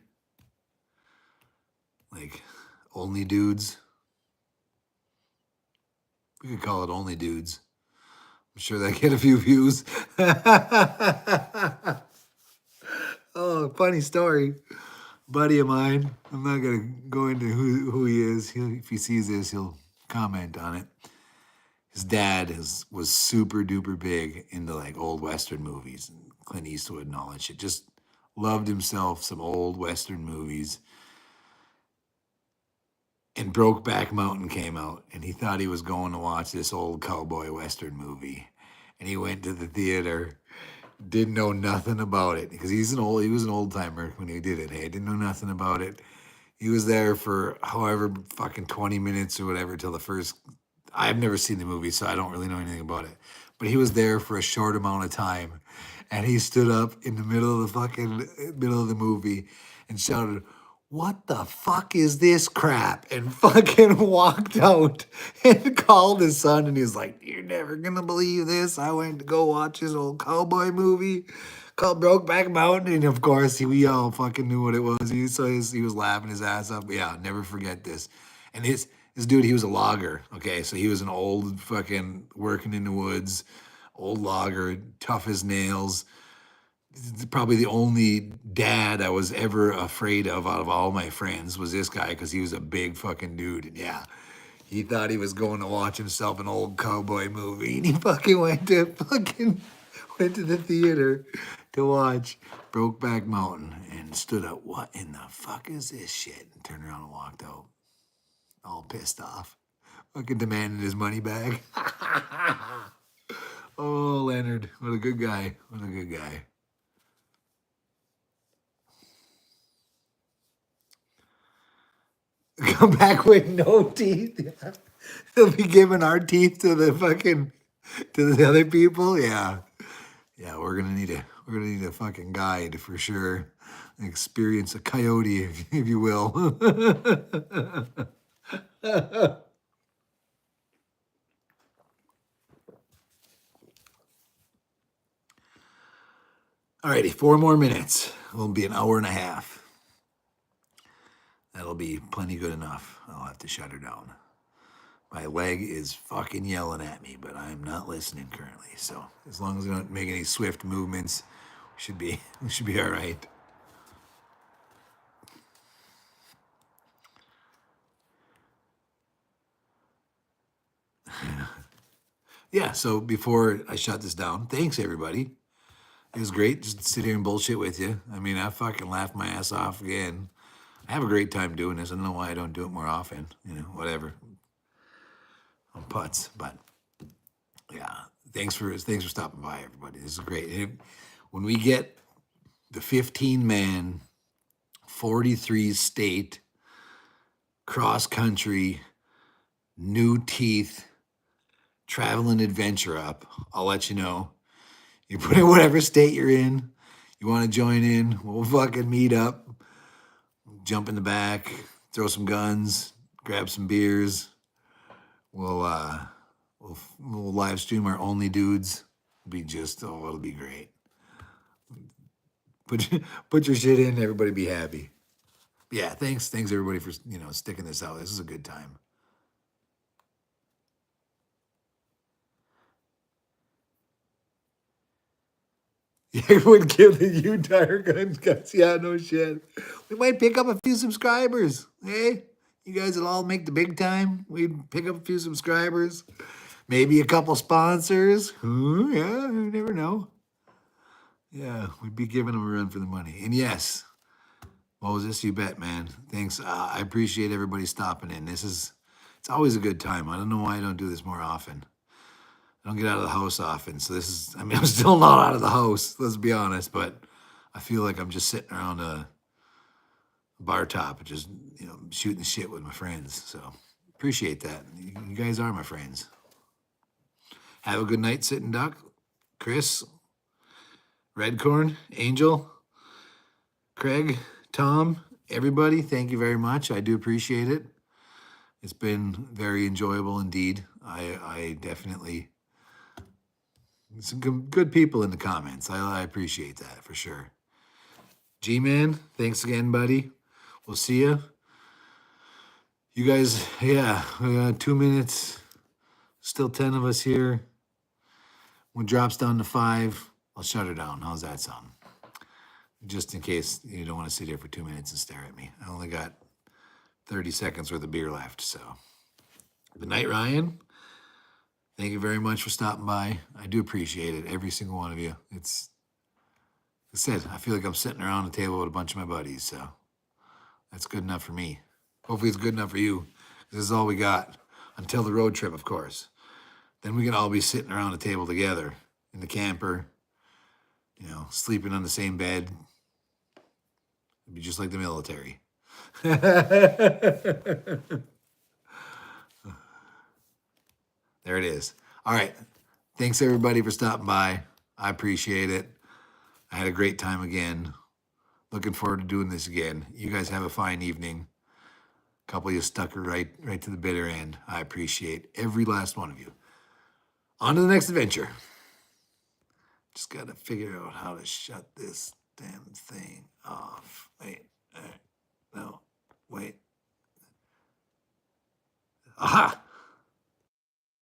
Like, only dudes. We could call it Only Dudes. I'm sure that get a few views. Oh, funny story. Buddy of mine. I'm not gonna go into who he is. If he sees this, he'll comment on it. His dad was super duper big into like old Western movies and Clint Eastwood and all that shit. Just loved himself some old Western movies. And Brokeback Mountain came out, and he thought he was going to watch this old cowboy Western movie. And he went to the theater, didn't know nothing about it because he was an old timer when he did it. Hey, didn't know nothing about it. He was there for however fucking 20 minutes or whatever till the first. I've never seen the movie, so I don't really know anything about it. But he was there for a short amount of time, and he stood up in the middle of the movie and shouted, what the fuck is this crap? And fucking walked out and called his son. And he's like, you're never going to believe this. I went to go watch this old cowboy movie called Brokeback Mountain. And of course, we all fucking knew what it was. He was laughing his ass up. But yeah, I'll never forget this. And this dude, he was a logger. Okay. So he was an old fucking working in the woods, old logger, tough as nails. Probably the only dad I was ever afraid of out of all my friends was this guy because he was a big fucking dude. And yeah, he thought he was going to watch himself an old cowboy movie, and he fucking went to the theater to watch Brokeback Mountain and stood up. What in the fuck is this shit? And turned around and walked out, all pissed off, fucking demanding his money back. Oh, Leonard, what a good guy! What a good guy. Come back with no teeth. They'll be giving our teeth to the other people. Yeah. Yeah, we're gonna need a fucking guide for sure. Experience a coyote, if you will. Alrighty, 4 more minutes. It'll be an hour and a half. That'll be plenty good enough. I'll have to shut her down. My leg is fucking yelling at me, but I'm not listening currently. So as long as we don't make any swift movements, we should be all right. Yeah, so before I shut this down, thanks everybody. It was great just to sit here and bullshit with you. I mean, I fucking laughed my ass off again. I have a great time doing this. I don't know why I don't do it more often. You know, whatever. On putts, but yeah. Thanks for stopping by, everybody. This is great. When we get the 15-man, 43 state, cross country, new teeth, traveling adventure up, I'll let you know. You put in whatever state you're in. You want to join in? We'll fucking meet up. Jump in the back, throw some guns, grab some beers. We'll live stream our only dudes. It'll be great. Put your shit in, everybody be happy. Yeah, thanks everybody for sticking this out. This is a good time. You would give the Utah guns. Yeah, no shit. We might pick up a few subscribers. Hey, you guys will all make the big time. We'd pick up a few subscribers. Maybe a couple sponsors. Yeah, you never know. Yeah, we'd be giving them a run for the money. And yes, Moses, you bet, man. Thanks. I appreciate everybody stopping in. It's always a good time. I don't know why I don't do this more often. I don't get out of the house often. So I'm still not out of the house, let's be honest, but I feel like I'm just sitting around a bar top and just, shooting shit with my friends. So appreciate that. You guys are my friends. Have a good night, Sitting Duck. Chris, Redcorn, Angel, Craig, Tom, everybody, thank you very much. I do appreciate it. It's been very enjoyable indeed. I definitely... Some good people in the comments. I appreciate that for sure. G-Man, thanks again, buddy. We'll see you. You guys, yeah, we got 2 minutes. Still 10 of us here. When it drops down to 5, I'll shut her down. How's that sound? Just in case you don't want to sit here for 2 minutes and stare at me. I only got 30 seconds worth of beer left, so. Good night, Ryan. Thank you very much for stopping by. I do appreciate it, every single one of you. It's, like I said, I feel like I'm sitting around a table with a bunch of my buddies, so that's good enough for me. Hopefully it's good enough for you. This is all we got until the road trip, of course. Then we can all be sitting around a table together in the camper, sleeping on the same bed. It'd be just like the military. There it is. All right. Thanks, everybody, for stopping by. I appreciate it. I had a great time again. Looking forward to doing this again. You guys have a fine evening. A couple of you stuck right to the bitter end. I appreciate every last one of you. On to the next adventure. Just got to figure out how to shut this damn thing off. Wait. All right. No. Wait. Aha!